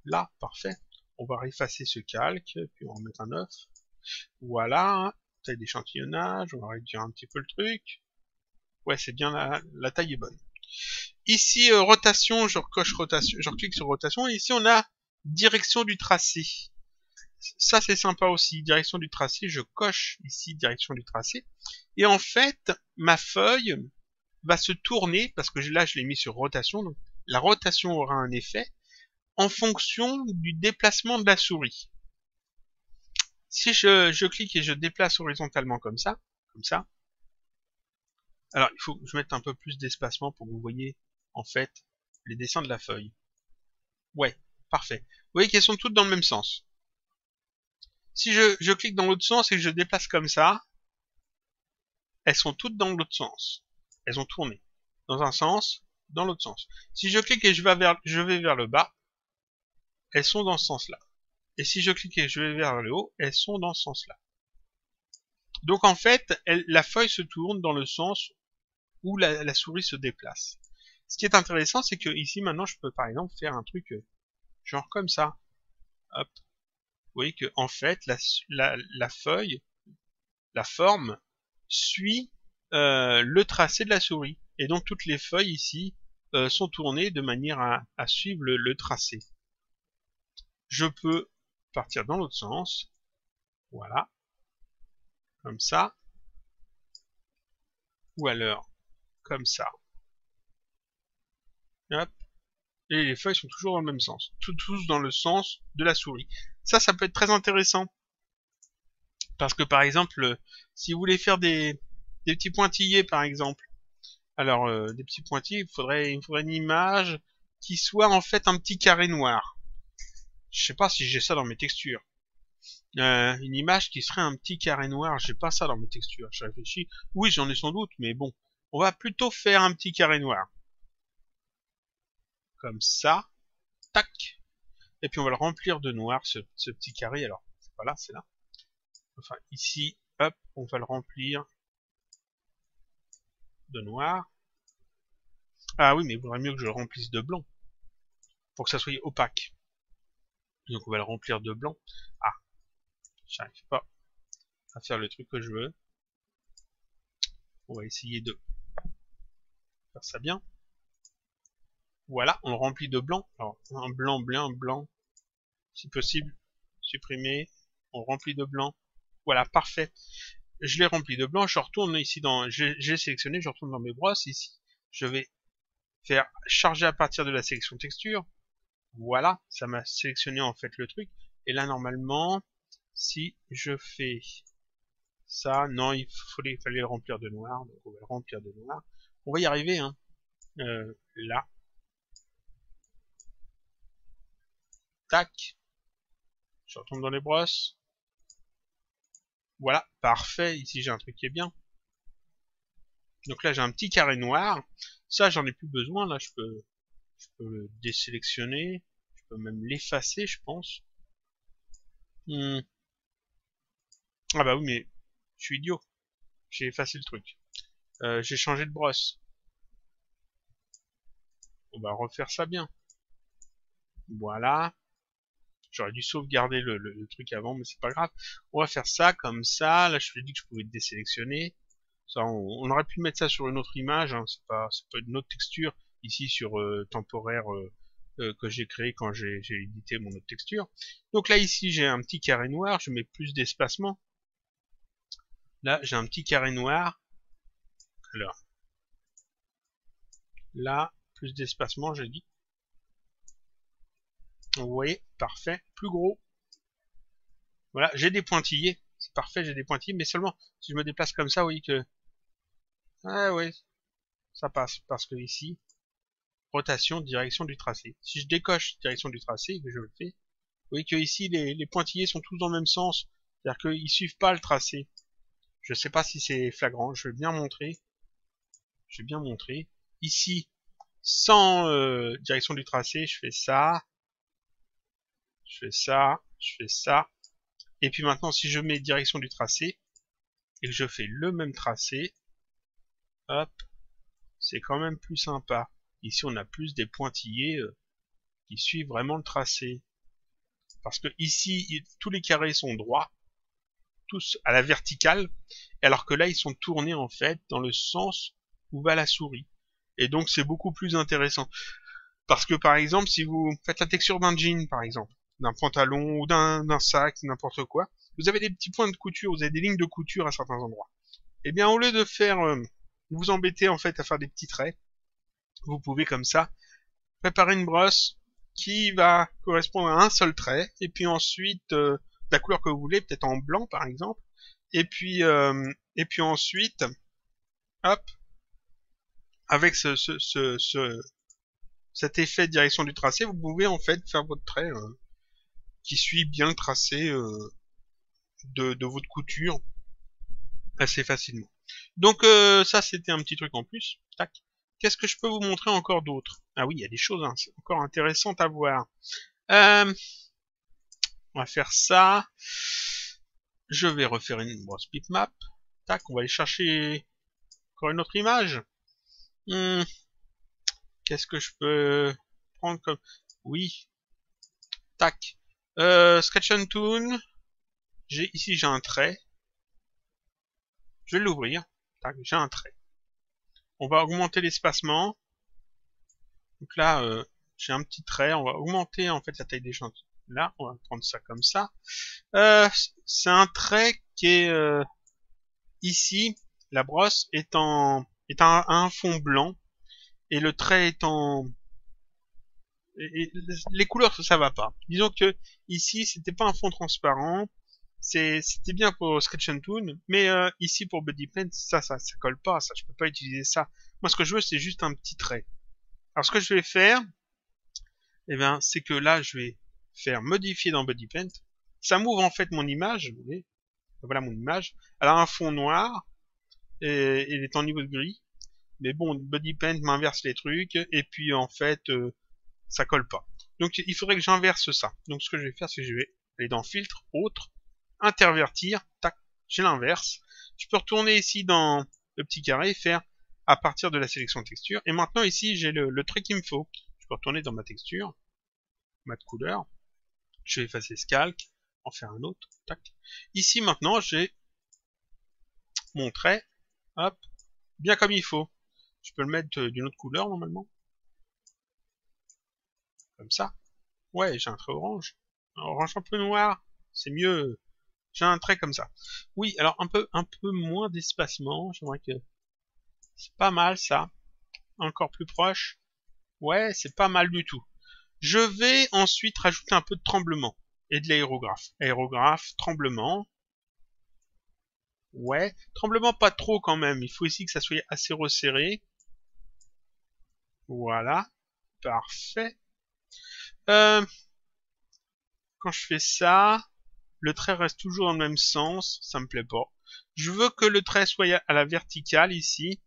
Là, parfait. On va effacer ce calque, puis on va remettre un 9. Voilà, taille d'échantillonnage, on va réduire un petit peu le truc. Ouais, c'est bien, la taille est bonne. Ici, rotation, je recoche rotation, je reclique sur rotation, et ici on a direction du tracé. Ça c'est sympa aussi, direction du tracé, je coche ici direction du tracé. Et en fait, ma feuille va se tourner, parce que là je l'ai mis sur rotation, donc la rotation aura un effet, en fonction du déplacement de la souris. Si je clique et je déplace horizontalement comme ça, alors il faut que je mette un peu plus d'espacement pour que vous voyez en fait les dessins de la feuille. Ouais, parfait. Vous voyez qu'elles sont toutes dans le même sens. Si je clique dans l'autre sens et que je déplace comme ça, elles sont toutes dans l'autre sens. Elles ont tourné. Dans un sens, dans l'autre sens. Si je clique et je vais vers le bas, elles sont dans ce sens-là. Et si je clique et je vais vers le haut, elles sont dans ce sens-là. Donc en fait, la feuille se tourne dans le sens où la souris se déplace. Ce qui est intéressant, c'est que ici maintenant, je peux par exemple faire un truc genre comme ça. Hop. Vous voyez que en fait, la feuille, la forme, suit le tracé de la souris. Et donc toutes les feuilles ici sont tournées de manière à suivre le tracé. Je peux partir dans l'autre sens. Voilà. Comme ça. Ou alors, comme ça. Hop. Et les feuilles sont toujours dans le même sens. Tous dans le sens de la souris. Ça peut être très intéressant. Parce que par exemple, si vous voulez faire des petits pointillés par exemple, alors des petits pointillés, il me faudrait une image qui soit en fait un petit carré noir. Je sais pas si j'ai ça dans mes textures. Une image qui serait un petit carré noir, j'ai pas ça dans mes textures. Je réfléchis. Oui, j'en ai sans doute, mais bon. On va plutôt faire un petit carré noir. Comme ça. Tac. Et puis on va le remplir de noir, ce petit carré. Alors, c'est pas là, c'est là. Enfin, ici, hop, on va le remplir de noir. Ah oui, mais il vaudrait mieux que je le remplisse de blanc. Pour que ça soit opaque. Donc on va le remplir de blanc. Ah, j'arrive pas à faire le truc que je veux. On va essayer de faire ça bien. Voilà, on le remplit de blanc. Alors, un blanc, blanc, blanc. Si possible, supprimer. On remplit de blanc. Voilà, parfait. Je l'ai rempli de blanc. Je retourne ici dans... J'ai sélectionné, je retourne dans mes brosses. Ici, je vais faire charger à partir de la sélection texture. Voilà, ça m'a sélectionné en fait le truc. Et là, normalement, si je fais ça, non, fallait le remplir de noir. Donc on va le remplir de noir. On va y arriver, hein. Là. Tac. Je retourne dans les brosses. Voilà, parfait. Ici, j'ai un truc qui est bien. Donc là, j'ai un petit carré noir. Ça, j'en ai plus besoin. Là, je peux le désélectionner. Je peux même l'effacer, je pense. Ah bah oui, mais je suis idiot. J'ai effacé le truc. J'ai changé de brosse. On va refaire ça bien. Voilà. J'aurais dû sauvegarder le truc avant, mais c'est pas grave. On va faire ça comme ça. Là, je vous ai dit que je pouvais désélectionner. Ça, on aurait pu mettre ça sur une autre image. Hein. C'est pas une autre texture. Ici, sur temporaire que j'ai créé quand j'ai édité mon autre texture. Donc là, ici, j'ai un petit carré noir. Je mets plus d'espacement. Là, j'ai un petit carré noir. Alors, là, plus d'espacement, j'ai dit. Vous voyez, parfait. Plus gros. Voilà, j'ai des pointillés. C'est parfait, j'ai des pointillés, mais seulement si je me déplace comme ça, vous voyez que... Ah ouais, ça passe. Parce que ici, rotation, direction du tracé. Si je décoche direction du tracé, et que je le fais, vous voyez que ici, les pointillés sont tous dans le même sens. C'est-à-dire qu'ils suivent pas le tracé. Je sais pas si c'est flagrant, je vais bien montrer. Je vais bien montrer. Ici, sans direction du tracé, je fais ça. Je fais ça, je fais ça. Et puis maintenant, si je mets direction du tracé, et que je fais le même tracé, hop, c'est quand même plus sympa. Ici, on a plus des pointillés qui suivent vraiment le tracé. Parce que ici, tous les carrés sont droits, tous à la verticale, alors que là, ils sont tournés en fait dans le sens où va la souris. Et donc, c'est beaucoup plus intéressant. Parce que par exemple, si vous faites la texture d'un jean, par exemple, d'un pantalon ou d'un sac, n'importe quoi, vous avez des petits points de couture, vous avez des lignes de couture à certains endroits. Et bien, au lieu de faire vous embêter en fait à faire des petits traits, vous pouvez comme ça préparer une brosse qui va correspondre à un seul trait, et puis ensuite la couleur que vous voulez, peut-être en blanc par exemple, et puis ensuite, hop, avec cet effet de direction du tracé, vous pouvez en fait faire votre trait qui suit bien le tracé de votre couture assez facilement. Donc ça c'était un petit truc en plus. Tac. Qu'est-ce que je peux vous montrer encore d'autre? Ah oui, il y a des choses encore intéressantes à voir. On va faire ça. Je vais refaire une brosse bitmap. Tac, on va aller chercher encore une autre image. Qu'est-ce que je peux prendre comme... Oui. Tac. Sketch and Toon. Ici j'ai un trait. Je vais l'ouvrir. Tac, j'ai un trait. On va augmenter l'espacement. Donc là, j'ai un petit trait. On va augmenter en fait la taille des chantiers. Là, on va prendre ça comme ça. C'est un trait qui est ici. La brosse est à un fond blanc et le trait est en... Et les couleurs, ça va pas. Disons que ici, c'était pas un fond transparent. C'était bien pour Sketch and Toon, mais ici pour Body Paint, ça colle pas. Ça, je peux pas utiliser ça. Moi, ce que je veux, c'est juste un petit trait. Alors, ce que je vais faire, eh bien, c'est que là, je vais faire modifier dans Body Paint. Ça m'ouvre en fait mon image. Vous voyez, voilà mon image. Elle a un fond noir et elle est en niveau de gris. Mais bon, Body Paint m'inverse les trucs et puis en fait, ça colle pas. Donc, il faudrait que j'inverse ça. Donc, ce que je vais faire, c'est que je vais aller dans Filtre, Autre, Intervertir. Tac, j'ai l'inverse. Je peux retourner ici dans le petit carré et faire à partir de la sélection texture. Et maintenant, ici, j'ai le trait qu'il me faut. Je peux retourner dans ma texture, mat couleur. Je vais effacer ce calque, en faire un autre. Tac. Ici, maintenant, j'ai mon trait. Hop. bien comme il faut. Je peux le mettre d'une autre couleur normalement. Comme ça. Ouais, j'ai un trait orange. Un orange un peu noir. C'est mieux. J'ai un trait comme ça. Oui, alors un peu moins d'espacement. J'aimerais que... C'est pas mal ça. Encore plus proche. Ouais, c'est pas mal du tout. Je vais ensuite rajouter un peu de tremblement. Et de l'aérographe. Aérographe, tremblement. Ouais. Tremblement pas trop quand même. Il faut ici que ça soit assez resserré. Voilà. Parfait. Euh, quand je fais ça, le trait reste toujours dans le même sens. Ça me plaît pas. Je veux que le trait soit à la verticale ici.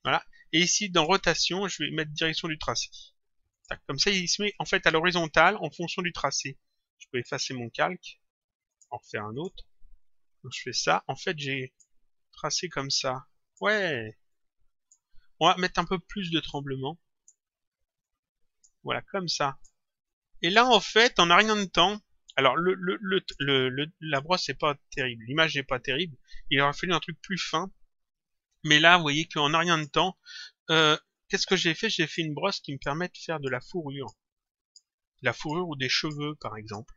Voilà. Et ici, dans rotation, je vais mettre direction du tracé. Tac. Comme ça, il se met en fait à l'horizontale en fonction du tracé. Je peux effacer mon calque, en refaire un autre. Donc je fais ça. En fait, j'ai tracé comme ça. Ouais. On va mettre un peu plus de tremblement. Voilà, comme ça. Et là, en fait, en un rien de temps, alors la brosse n'est pas terrible, l'image n'est pas terrible. Il aurait fallu un truc plus fin. Mais là, vous voyez qu'en un rien de temps, euh, qu'est-ce que j'ai fait? J'ai fait une brosse qui me permet de faire de la fourrure. La fourrure ou des cheveux, par exemple.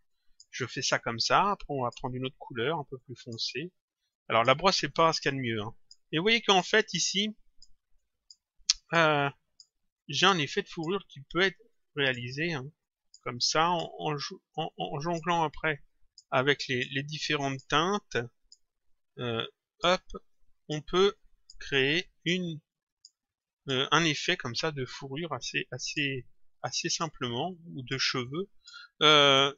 Je fais ça comme ça. Après, on va prendre une autre couleur, un peu plus foncée. Alors, la brosse, c'est pas ce qu'il y a de mieux. Hein. Et vous voyez qu'en fait, ici, euh, j'ai un effet de fourrure qui peut être réalisé hein, comme ça, en jonglant après avec les différentes teintes. Euh, hop, on peut créer un effet comme ça de fourrure assez simplement, ou de cheveux. Euh,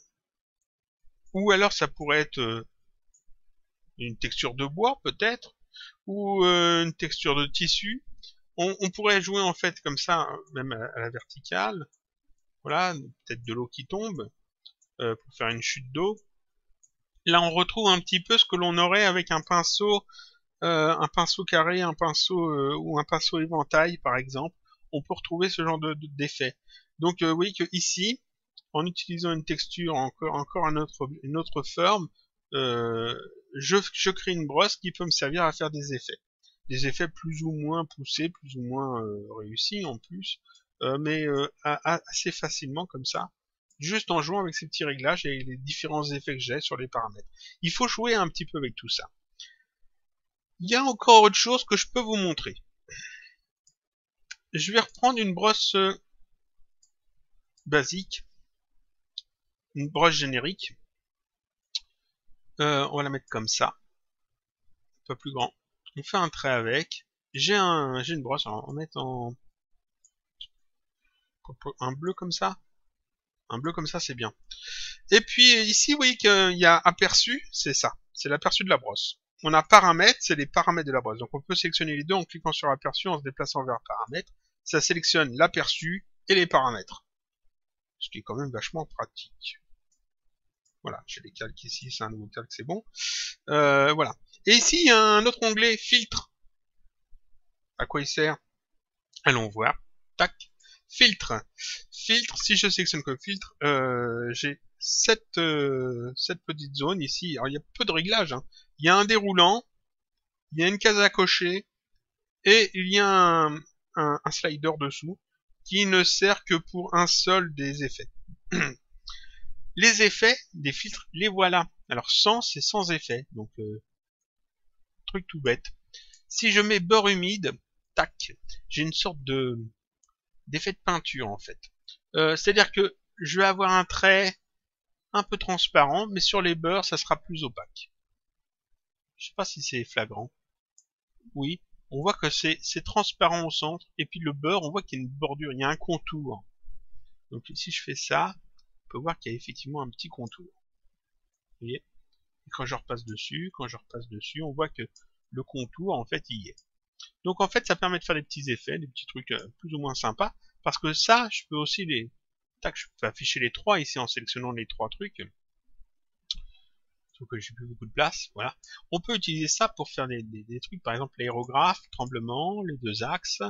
ou alors ça pourrait être une texture de bois peut-être, ou une texture de tissu. On pourrait jouer en fait comme ça, même à la verticale. Voilà, peut-être de l'eau qui tombe, pour faire une chute d'eau. Là on retrouve un petit peu ce que l'on aurait avec un pinceau carré, un pinceau ou un pinceau éventail par exemple. On peut retrouver ce genre d'effet. Donc vous voyez que ici, en utilisant une texture, encore une autre forme, euh, je crée une brosse qui peut me servir à faire des effets. Des effets plus ou moins poussés, plus ou moins réussis en plus, mais assez facilement comme ça, juste en jouant avec ces petits réglages et les différents effets que j'ai sur les paramètres. Il faut jouer un petit peu avec tout ça. Il y a encore autre chose que je peux vous montrer. Je vais reprendre une brosse basique, une brosse générique. On va la mettre comme ça, un peu plus grand. On fait un trait avec. J'ai une brosse, alors on va mettre un bleu comme ça. Un bleu comme ça, c'est bien. Et puis ici, vous voyez qu'il y a aperçu, c'est ça. C'est l'aperçu de la brosse. On a paramètres, c'est les paramètres de la brosse. Donc on peut sélectionner les deux en cliquant sur aperçu, en se déplaçant vers paramètres. Ça sélectionne l'aperçu et les paramètres. Ce qui est quand même vachement pratique. Voilà, j'ai les calques ici, c'est un nouveau calque, c'est bon. Voilà. Et ici, il y a un autre onglet, filtre. À quoi il sert? Allons voir. Tac. Filtre. Filtre, si je sélectionne comme filtre, j'ai cette petite zone ici. Alors, il y a peu de réglages. Hein. Il y a un déroulant, il y a une case à cocher, et il y a un slider dessous, qui ne sert que pour un seul des effets. Les effets des filtres, les voilà. Alors, sans, c'est sans effet. Donc, truc tout bête. Si je mets beurre humide, tac, j'ai une sorte d'effet de peinture en fait. C'est-à-dire que je vais avoir un trait un peu transparent, mais sur les beurres, ça sera plus opaque. Je sais pas si c'est flagrant. Oui, on voit que c'est transparent au centre, et puis le beurre, on voit qu'il y a une bordure, il y a un contour. Donc si je fais ça, on peut voir qu'il y a effectivement un petit contour. Vous voyez? Et quand je repasse dessus, on voit que le contour, en fait, il y est. Donc en fait, ça permet de faire des petits effets, des petits trucs plus ou moins sympas, parce que ça, je peux aussi les... Tac, je peux afficher les trois ici en sélectionnant les trois trucs. Sauf que j'ai plus beaucoup de place, voilà. On peut utiliser ça pour faire des trucs, par exemple l'aérographe, tremblement, les deux axes.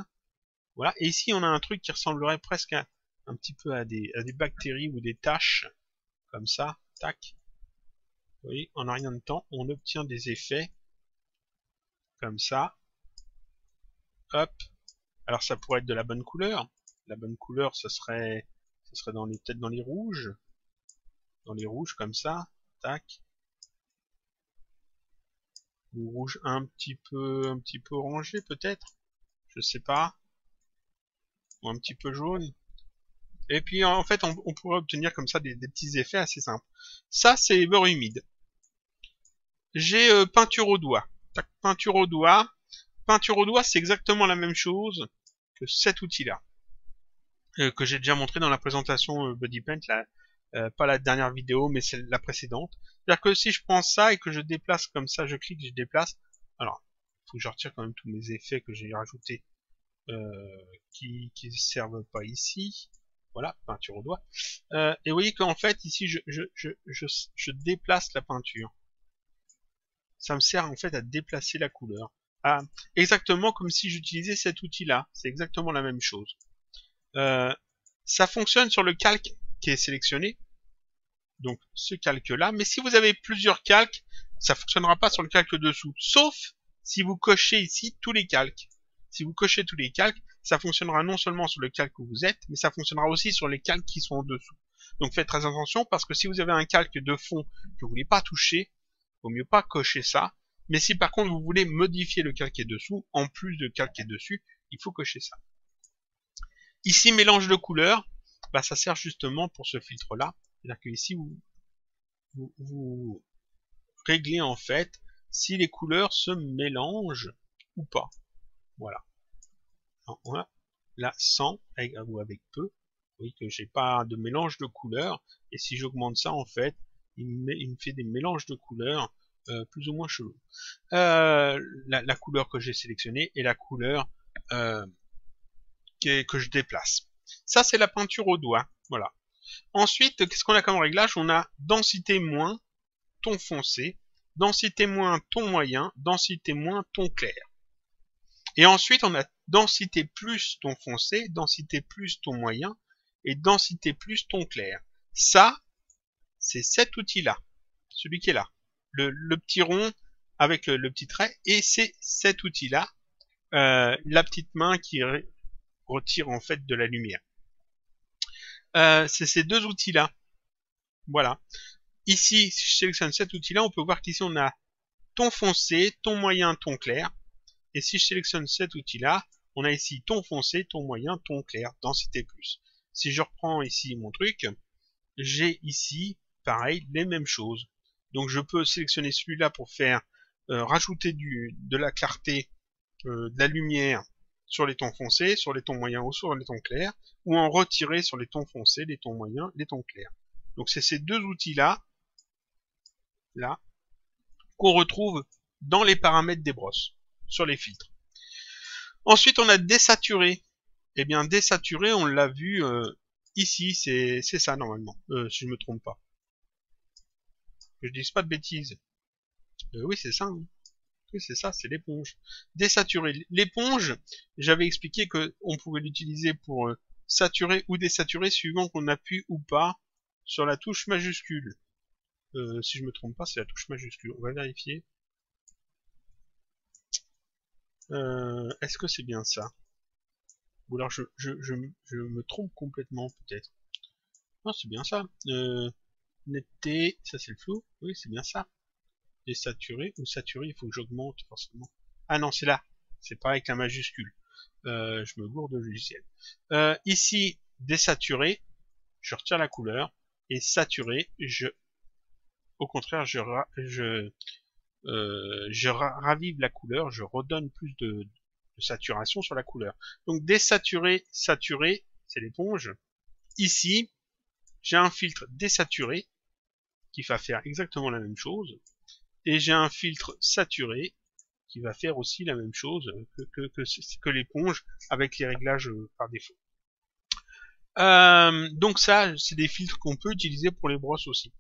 Voilà, et ici on a un truc qui ressemblerait presque un petit peu à des bactéries ou des taches, comme ça, tac. Vous voyez, en un rien de temps, on obtient des effets, comme ça. hop. Alors ça pourrait être de la bonne couleur. La bonne couleur, ce serait peut-être dans les rouges. Dans les rouges comme ça. Tac. Ou rouge un petit peu orangé peut-être. Je sais pas. Ou un petit peu jaune. Et puis en fait, on pourrait obtenir comme ça des petits effets assez simples. Ça, c'est beurre humide. J'ai peinture au doigt. Tac, peinture au doigt. Peinture au doigt, c'est exactement la même chose que cet outil-là. Que j'ai déjà montré dans la présentation Body Paint, pas la dernière vidéo, mais c'est la précédente. C'est-à-dire que si je prends ça et que je déplace comme ça, je clique, je déplace. Alors, il faut que je retire quand même tous mes effets que j'ai rajoutés qui servent pas ici. Voilà, peinture au doigt. Et vous voyez qu'en fait, ici, je déplace la peinture. Ça me sert en fait à déplacer la couleur. Ah, exactement comme si j'utilisais cet outil-là. C'est exactement la même chose. Ça fonctionne sur le calque qui est sélectionné. Donc ce calque-là. Mais si vous avez plusieurs calques, ça fonctionnera pas sur le calque dessous. Sauf si vous cochez ici tous les calques. Si vous cochez tous les calques, ça fonctionnera non seulement sur le calque où vous êtes, mais ça fonctionnera aussi sur les calques qui sont en dessous. Donc faites très attention parce que si vous avez un calque de fond que vous voulez pas toucher, vaut mieux pas cocher ça. Mais si par contre vous voulez modifier le calque qui est dessous, en plus de calque qui est dessus, il faut cocher ça. Ici, mélange de couleurs, bah, ça sert justement pour ce filtre-là. C'est-à-dire que ici, vous réglez en fait si les couleurs se mélangent ou pas. Voilà. Alors, voilà. Là, sans ou avec peu. Vous voyez que j'ai pas de mélange de couleurs. Et si j'augmente ça, en fait, il me fait des mélanges de couleurs plus ou moins chelous. La couleur que j'ai sélectionnée et la couleur que je déplace. Ça, c'est la peinture au doigt. Voilà. Ensuite, qu'est-ce qu'on a comme réglage? On a densité moins, ton foncé, densité moins, ton moyen, densité moins, ton clair. Et ensuite, on a densité plus, ton foncé, densité plus, ton moyen, et densité plus, ton clair. Ça, c'est cet outil-là, celui qui est là. Le petit rond avec le petit trait, et c'est cet outil-là, la petite main qui retire en fait de la lumière. C'est ces deux outils-là. Voilà. Ici, si je sélectionne cet outil-là, on peut voir qu'ici on a ton foncé, ton moyen, ton clair. Et si je sélectionne cet outil-là, on a ici ton foncé, ton moyen, ton clair, densité plus. Si je reprends ici mon truc, j'ai ici, pareil, les mêmes choses. Donc je peux sélectionner celui-là pour faire rajouter de la clarté, de la lumière sur les tons foncés, sur les tons moyens ou sur les tons clairs, ou en retirer sur les tons foncés, les tons moyens, les tons clairs. Donc c'est ces deux outils-là, là, qu'on retrouve dans les paramètres des brosses, sur les filtres. Ensuite, on a désaturé. Eh bien, désaturé, on l'a vu ici, c'est ça normalement, si je me trompe pas. Que je dise pas de bêtises. Oui, c'est ça. Hein. Oui, c'est ça, c'est l'éponge. Désaturé. L'éponge, j'avais expliqué que on pouvait l'utiliser pour saturer ou désaturer suivant qu'on appuie ou pas sur la touche majuscule. Si je me trompe pas, c'est la touche majuscule. On va vérifier. Est-ce que c'est bien ça? Ou alors je me trompe complètement peut-être. Non, c'est bien ça. Netteté, ça c'est le flou. Oui, c'est bien ça. Désaturé ou saturé, il faut que j'augmente forcément. Ah non, c'est là. C'est pas avec la majuscule. Je me gourde de logiciel. Ici, désaturé, je retire la couleur. Et saturé, au contraire, je ravive la couleur, je redonne plus de saturation sur la couleur. Donc désaturé, saturé, c'est l'éponge. Ici, j'ai un filtre désaturé qui va faire exactement la même chose. Et j'ai un filtre saturé qui va faire aussi la même chose que l'éponge avec les réglages par défaut. Donc ça, c'est des filtres qu'on peut utiliser pour les brosses aussi.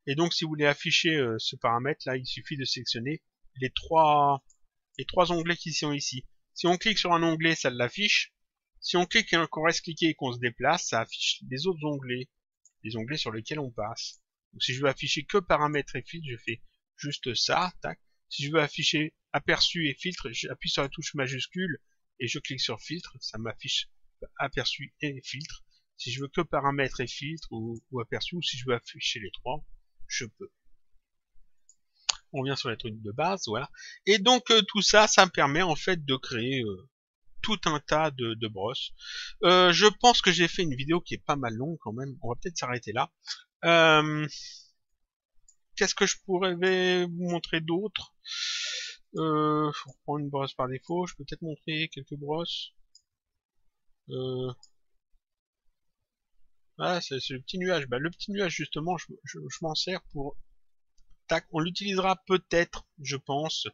Et donc si vous voulez afficher ce paramètre là, il suffit de sélectionner les trois onglets qui sont ici. Si on clique sur un onglet, ça l'affiche. Si on clique et qu'on reste cliqué et qu'on se déplace, ça affiche les autres onglets, les onglets sur lesquels on passe. Donc si je veux afficher que paramètres et filtres, je fais juste ça, tac. Si je veux afficher aperçu et filtre, j'appuie sur la touche majuscule et je clique sur filtre, ça m'affiche aperçu et filtre. Si je veux que paramètres et filtre ou aperçu, ou si je veux afficher les trois, je peux. On revient sur les trucs de base, voilà. Et donc tout ça, ça me permet en fait de créer tout un tas de brosses. Je pense que j'ai fait une vidéo qui est pas mal longue quand même. On va peut-être s'arrêter là. Qu'est-ce que je pourrais vous montrer d'autre? Faut prendre une brosse par défaut. Je peux peut-être montrer quelques brosses. Ah, c'est le petit nuage. Bah, le petit nuage, justement, je m'en sers pour... Tac, on l'utilisera peut-être, je pense,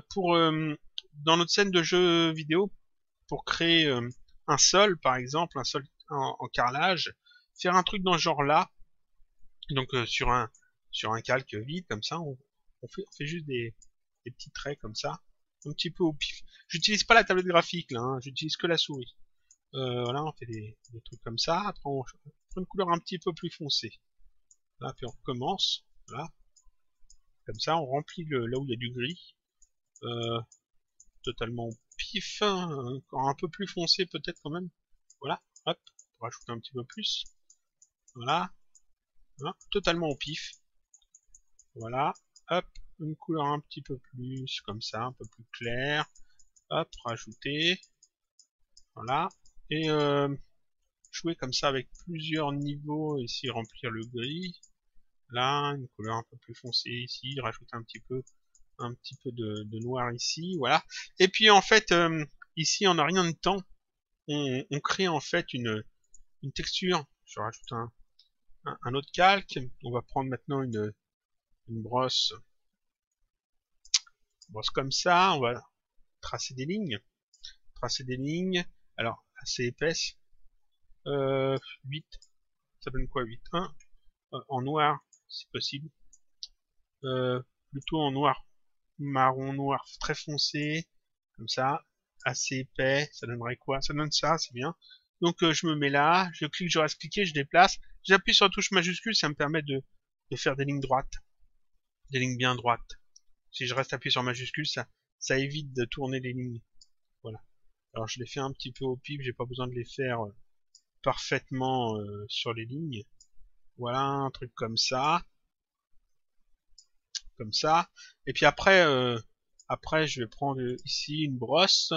pour dans notre scène de jeu vidéo, pour créer un sol, par exemple, un sol en carrelage, faire un truc dans ce genre-là. Donc sur un calque vide, comme ça, on fait juste des petits traits comme ça, un petit peu au pif. J'utilise pas la tablette graphique là, hein, j'utilise que la souris. Voilà, on fait des trucs comme ça. Après, on prend une couleur un petit peu plus foncée. Là, puis on recommence. Voilà. Comme ça, on remplit là où il y a du gris. Totalement au pif. Hein, encore un peu plus foncé peut-être quand même. Voilà. Hop. Pour rajouter un petit peu plus. Voilà. Voilà. Totalement au pif. Voilà. Hop. Une couleur un petit peu plus comme ça, un peu plus claire. Hop. Rajouter. Voilà. Et jouer comme ça avec plusieurs niveaux, ici remplir le gris, là une couleur un peu plus foncée ici, rajouter un petit peu de noir ici, voilà. Et puis en fait ici en a rien de temps, on crée en fait une texture. Je rajoute un autre calque. On va prendre maintenant une brosse comme ça, on va tracer des lignes, alors assez épaisses. 8, ça donne quoi 8? 1 en noir si possible, plutôt en noir marron noir très foncé comme ça, assez épais. Ça donnerait quoi? Ça donne ça, c'est bien. Donc je me mets là, je clique, je reste cliqué, je déplace, j'appuie sur la touche majuscule, ça me permet de faire des lignes droites, des lignes bien droites. Si je reste appuyé sur majuscule, ça évite de tourner les lignes. Voilà. Alors je les fais un petit peu au pif, j'ai pas besoin de les faire parfaitement sur les lignes. Voilà, un truc comme ça. Comme ça. Et puis après, je vais prendre ici une brosse.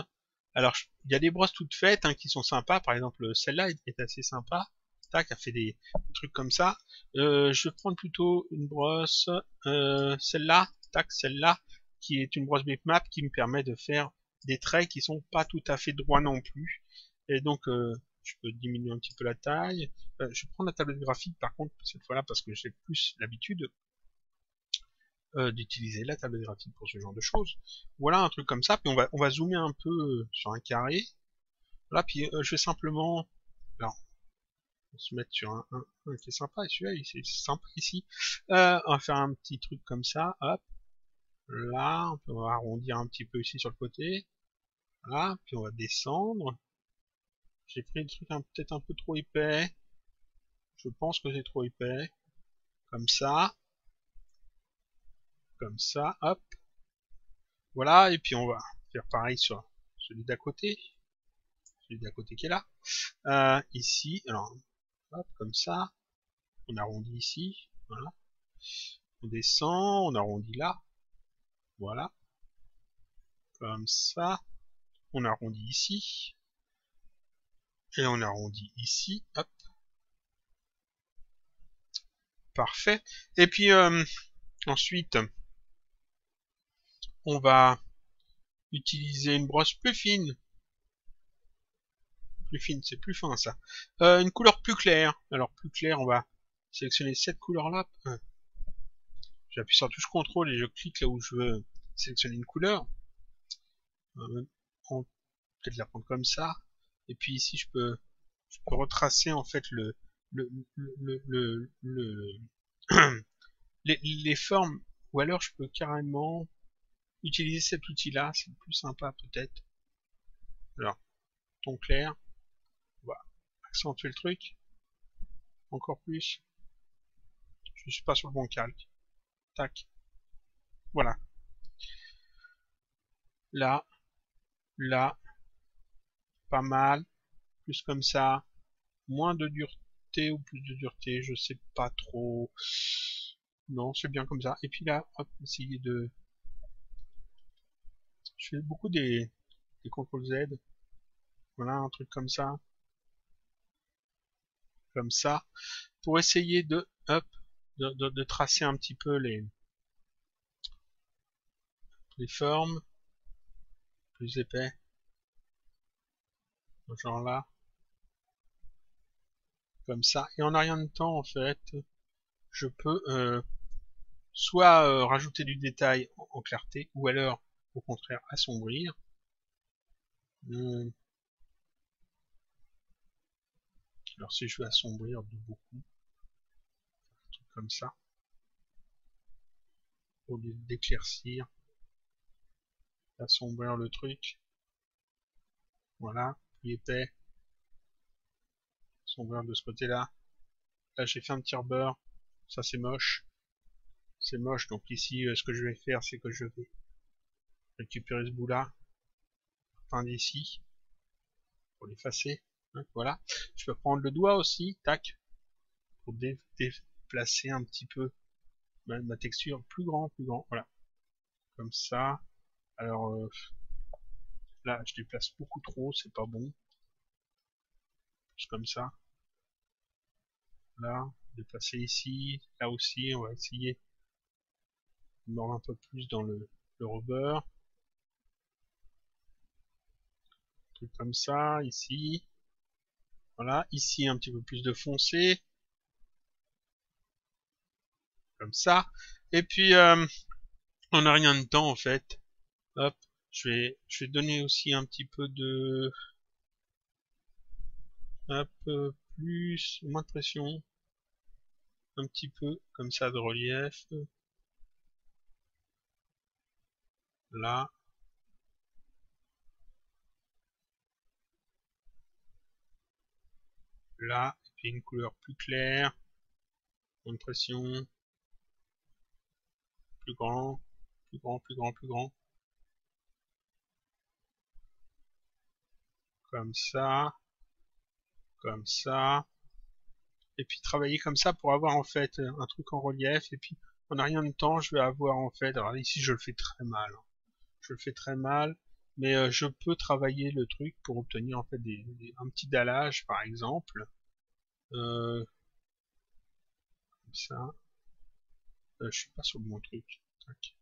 Alors, il y a des brosses toutes faites hein, qui sont sympas. Par exemple, celle-là est assez sympa. Tac, elle fait des trucs comme ça. Je vais prendre plutôt une brosse, celle-là, tac, celle-là, qui est une brosse bitmap qui me permet de faire des traits qui sont pas tout à fait droits non plus. Et donc, je peux diminuer un petit peu la taille. Je vais prendre la tablette graphique par contre cette fois-là parce que j'ai plus l'habitude d'utiliser la tablette graphique pour ce genre de choses. Voilà un truc comme ça. Puis on va zoomer un peu sur un carré. Voilà, puis je vais simplement, alors, on va se mettre sur un qui est sympa. Et celui-là, c'est sympa ici. On va faire un petit truc comme ça. Hop, là, on peut arrondir un petit peu ici sur le côté. Voilà, puis on va descendre. J'ai pris le truc peut-être un peu trop épais. Je pense que c'est trop épais. Comme ça. Comme ça, hop. Voilà, et puis on va faire pareil sur celui d'à côté. Celui d'à côté qui est là. Ici, alors, hop, comme ça. On arrondit ici, voilà. On descend, on arrondit là. Voilà. Comme ça. On arrondit ici. Et on arrondit ici, hop. Parfait. Et puis, ensuite, on va utiliser une brosse plus fine. Plus fine, c'est plus fin ça. Une couleur plus claire. Alors plus claire, on va sélectionner cette couleur-là. J'appuie sur la touche CTRL et je clique là où je veux sélectionner une couleur. On peut peut-être la prendre comme ça. Et puis ici, je peux retracer en fait les formes. Ou alors, je peux carrément utiliser cet outil-là. C'est plus sympa peut-être. Alors, ton clair. On va accentuer le truc. Encore plus. Je suis pas sur le bon calque. Tac. Voilà. Là. Là. pas mal. Plus comme ça. Moins de dureté ou plus de dureté, je sais pas trop. Non, c'est bien comme ça. Et puis là, hop, essayer de... Je fais beaucoup des CTRL Z. Voilà, un truc comme ça. Comme ça. Pour essayer de, hop, de tracer un petit peu les formes. Plus épais. Genre là. Comme ça. Et en rien de temps, en fait, je peux soit rajouter du détail en clarté, ou alors, au contraire, assombrir. Alors si je veux assombrir de beaucoup, un truc comme ça, au lieu d'éclaircir, assombrir le truc, voilà, plus épais, assombrir de ce côté-là. Là j'ai fait un petit beurre, ça c'est moche, donc ici ce que je vais faire c'est que je vais récupérer ce bout-là, fin d'ici, pour l'effacer, hein, voilà. Je peux prendre le doigt aussi, tac, pour déplacer un petit peu ma texture, plus grand, voilà, comme ça. Alors là je déplace beaucoup trop, c'est pas bon, juste comme ça. Là, déplacer ici, là aussi, on va essayer de mordre un peu plus dans le rubber. Un truc comme ça, ici. Voilà, ici un petit peu plus de foncé. Comme ça. Et puis, on n'a rien de temps en fait. Hop, je vais donner aussi un petit peu de... Hop, plus, moins de pression. Un petit peu, comme ça, de relief. Là. Là, et puis une couleur plus claire. Moins de pression. Plus grand. Plus grand, plus grand, plus grand. Comme ça. Comme ça. Et puis travailler comme ça pour avoir en fait un truc en relief. Et puis en a rien de temps, je vais avoir en fait... Alors ici, je le fais très mal. Je le fais très mal. Mais je peux travailler le truc pour obtenir en fait un petit dallage, par exemple. Comme ça. Je suis pas sur le bon truc. Tac.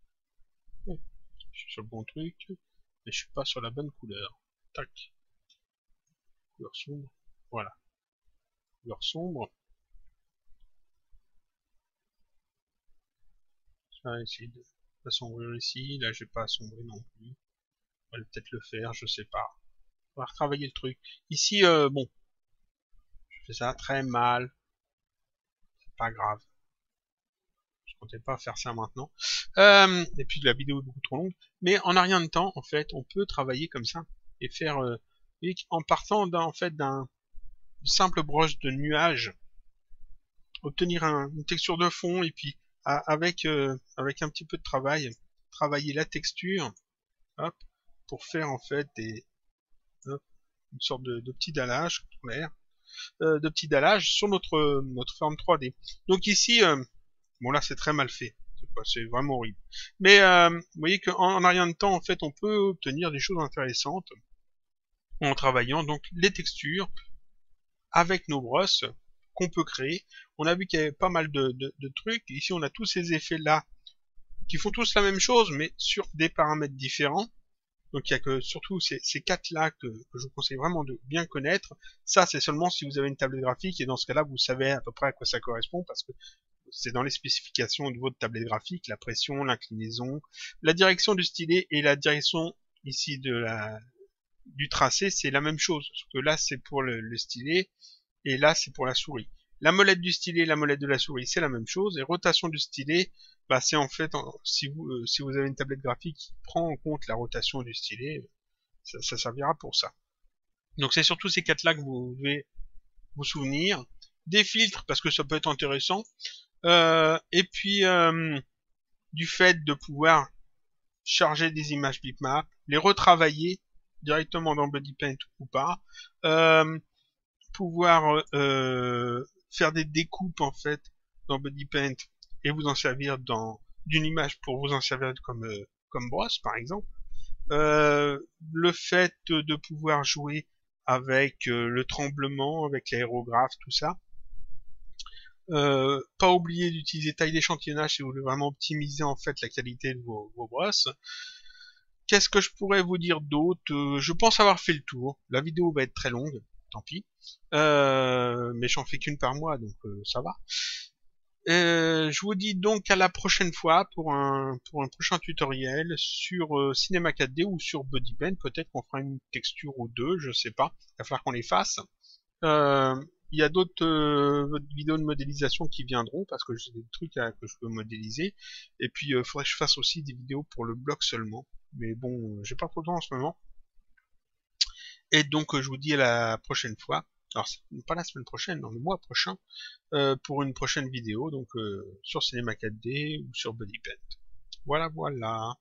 Ouais, je suis sur le bon truc. Mais je suis pas sur la bonne couleur. Tac. Couleur sombre. Voilà. Couleur sombre. Je vais essayer de assombrir ici. Là, j'ai pas assombri non plus. On va peut-être le faire, je sais pas. On va retravailler le truc. Ici, bon. Je fais ça très mal. C'est pas grave. Je comptais pas faire ça maintenant. Et puis la vidéo est beaucoup trop longue. Mais en a rien de temps, en fait, on peut travailler comme ça. Et faire, en partant en fait d'un simple broche de nuage, obtenir une texture de fond et puis avec un petit peu de travail, travailler la texture, hop, pour faire en fait hop, une sorte de petit dallage, de petit dallage sur notre forme 3D. Donc ici, bon là c'est très mal fait, c'est vraiment horrible. Mais vous voyez qu'en rien de temps, en fait, on peut obtenir des choses intéressantes en travaillant donc les textures avec nos brosses qu'on peut créer. On a vu qu'il y avait pas mal de trucs. Ici, on a tous ces effets-là qui font tous la même chose, mais sur des paramètres différents. Donc il y a que surtout ces quatre-là que je vous conseille vraiment de bien connaître. Ça, c'est seulement si vous avez une tablette graphique, et dans ce cas-là, vous savez à peu près à quoi ça correspond, parce que c'est dans les spécifications de votre tablette graphique, la pression, l'inclinaison, la direction du stylet et la direction ici du tracé, c'est la même chose. Sauf que là, c'est pour le stylet, et là, c'est pour la souris. La molette du stylet et la molette de la souris, c'est la même chose, et rotation du stylet, bah, c'est en fait, si vous avez une tablette graphique qui prend en compte la rotation du stylet, ça servira pour ça. Donc c'est surtout ces quatre-là que vous devez vous souvenir. Des filtres, parce que ça peut être intéressant. Et puis, du fait de pouvoir charger des images bitmap, les retravailler directement dans BuddyPaint ou pas. Euh, Pouvoir faire des découpes en fait dans BuddyPaint et vous en servir dans d'une image pour vous en servir comme brosse par exemple. Le fait de pouvoir jouer avec le tremblement, avec l'aérographe, tout ça. Pas oublier d'utiliser taille d'échantillonnage si vous voulez vraiment optimiser en fait la qualité de vos brosses. Qu'est-ce que je pourrais vous dire d'autre? Je pense avoir fait le tour. La vidéo va être très longue, tant pis. Mais j'en fais qu'une par mois, donc ça va. Je vous dis donc à la prochaine fois pour un prochain tutoriel sur Cinema 4D ou sur BuddyPaint. Peut-être qu'on fera une texture ou deux, je sais pas. Il va falloir qu'on les fasse. Il y a d'autres vidéos de modélisation qui viendront parce que j'ai des trucs que je peux modéliser. Et puis il faudrait que je fasse aussi des vidéos pour le blog seulement. Mais bon, j'ai pas trop de temps en ce moment. Et donc je vous dis à la prochaine fois. Alors pas la semaine prochaine, non, le mois prochain, pour une prochaine vidéo, donc sur Cinema 4D ou sur BuddyPaint. Voilà, voilà.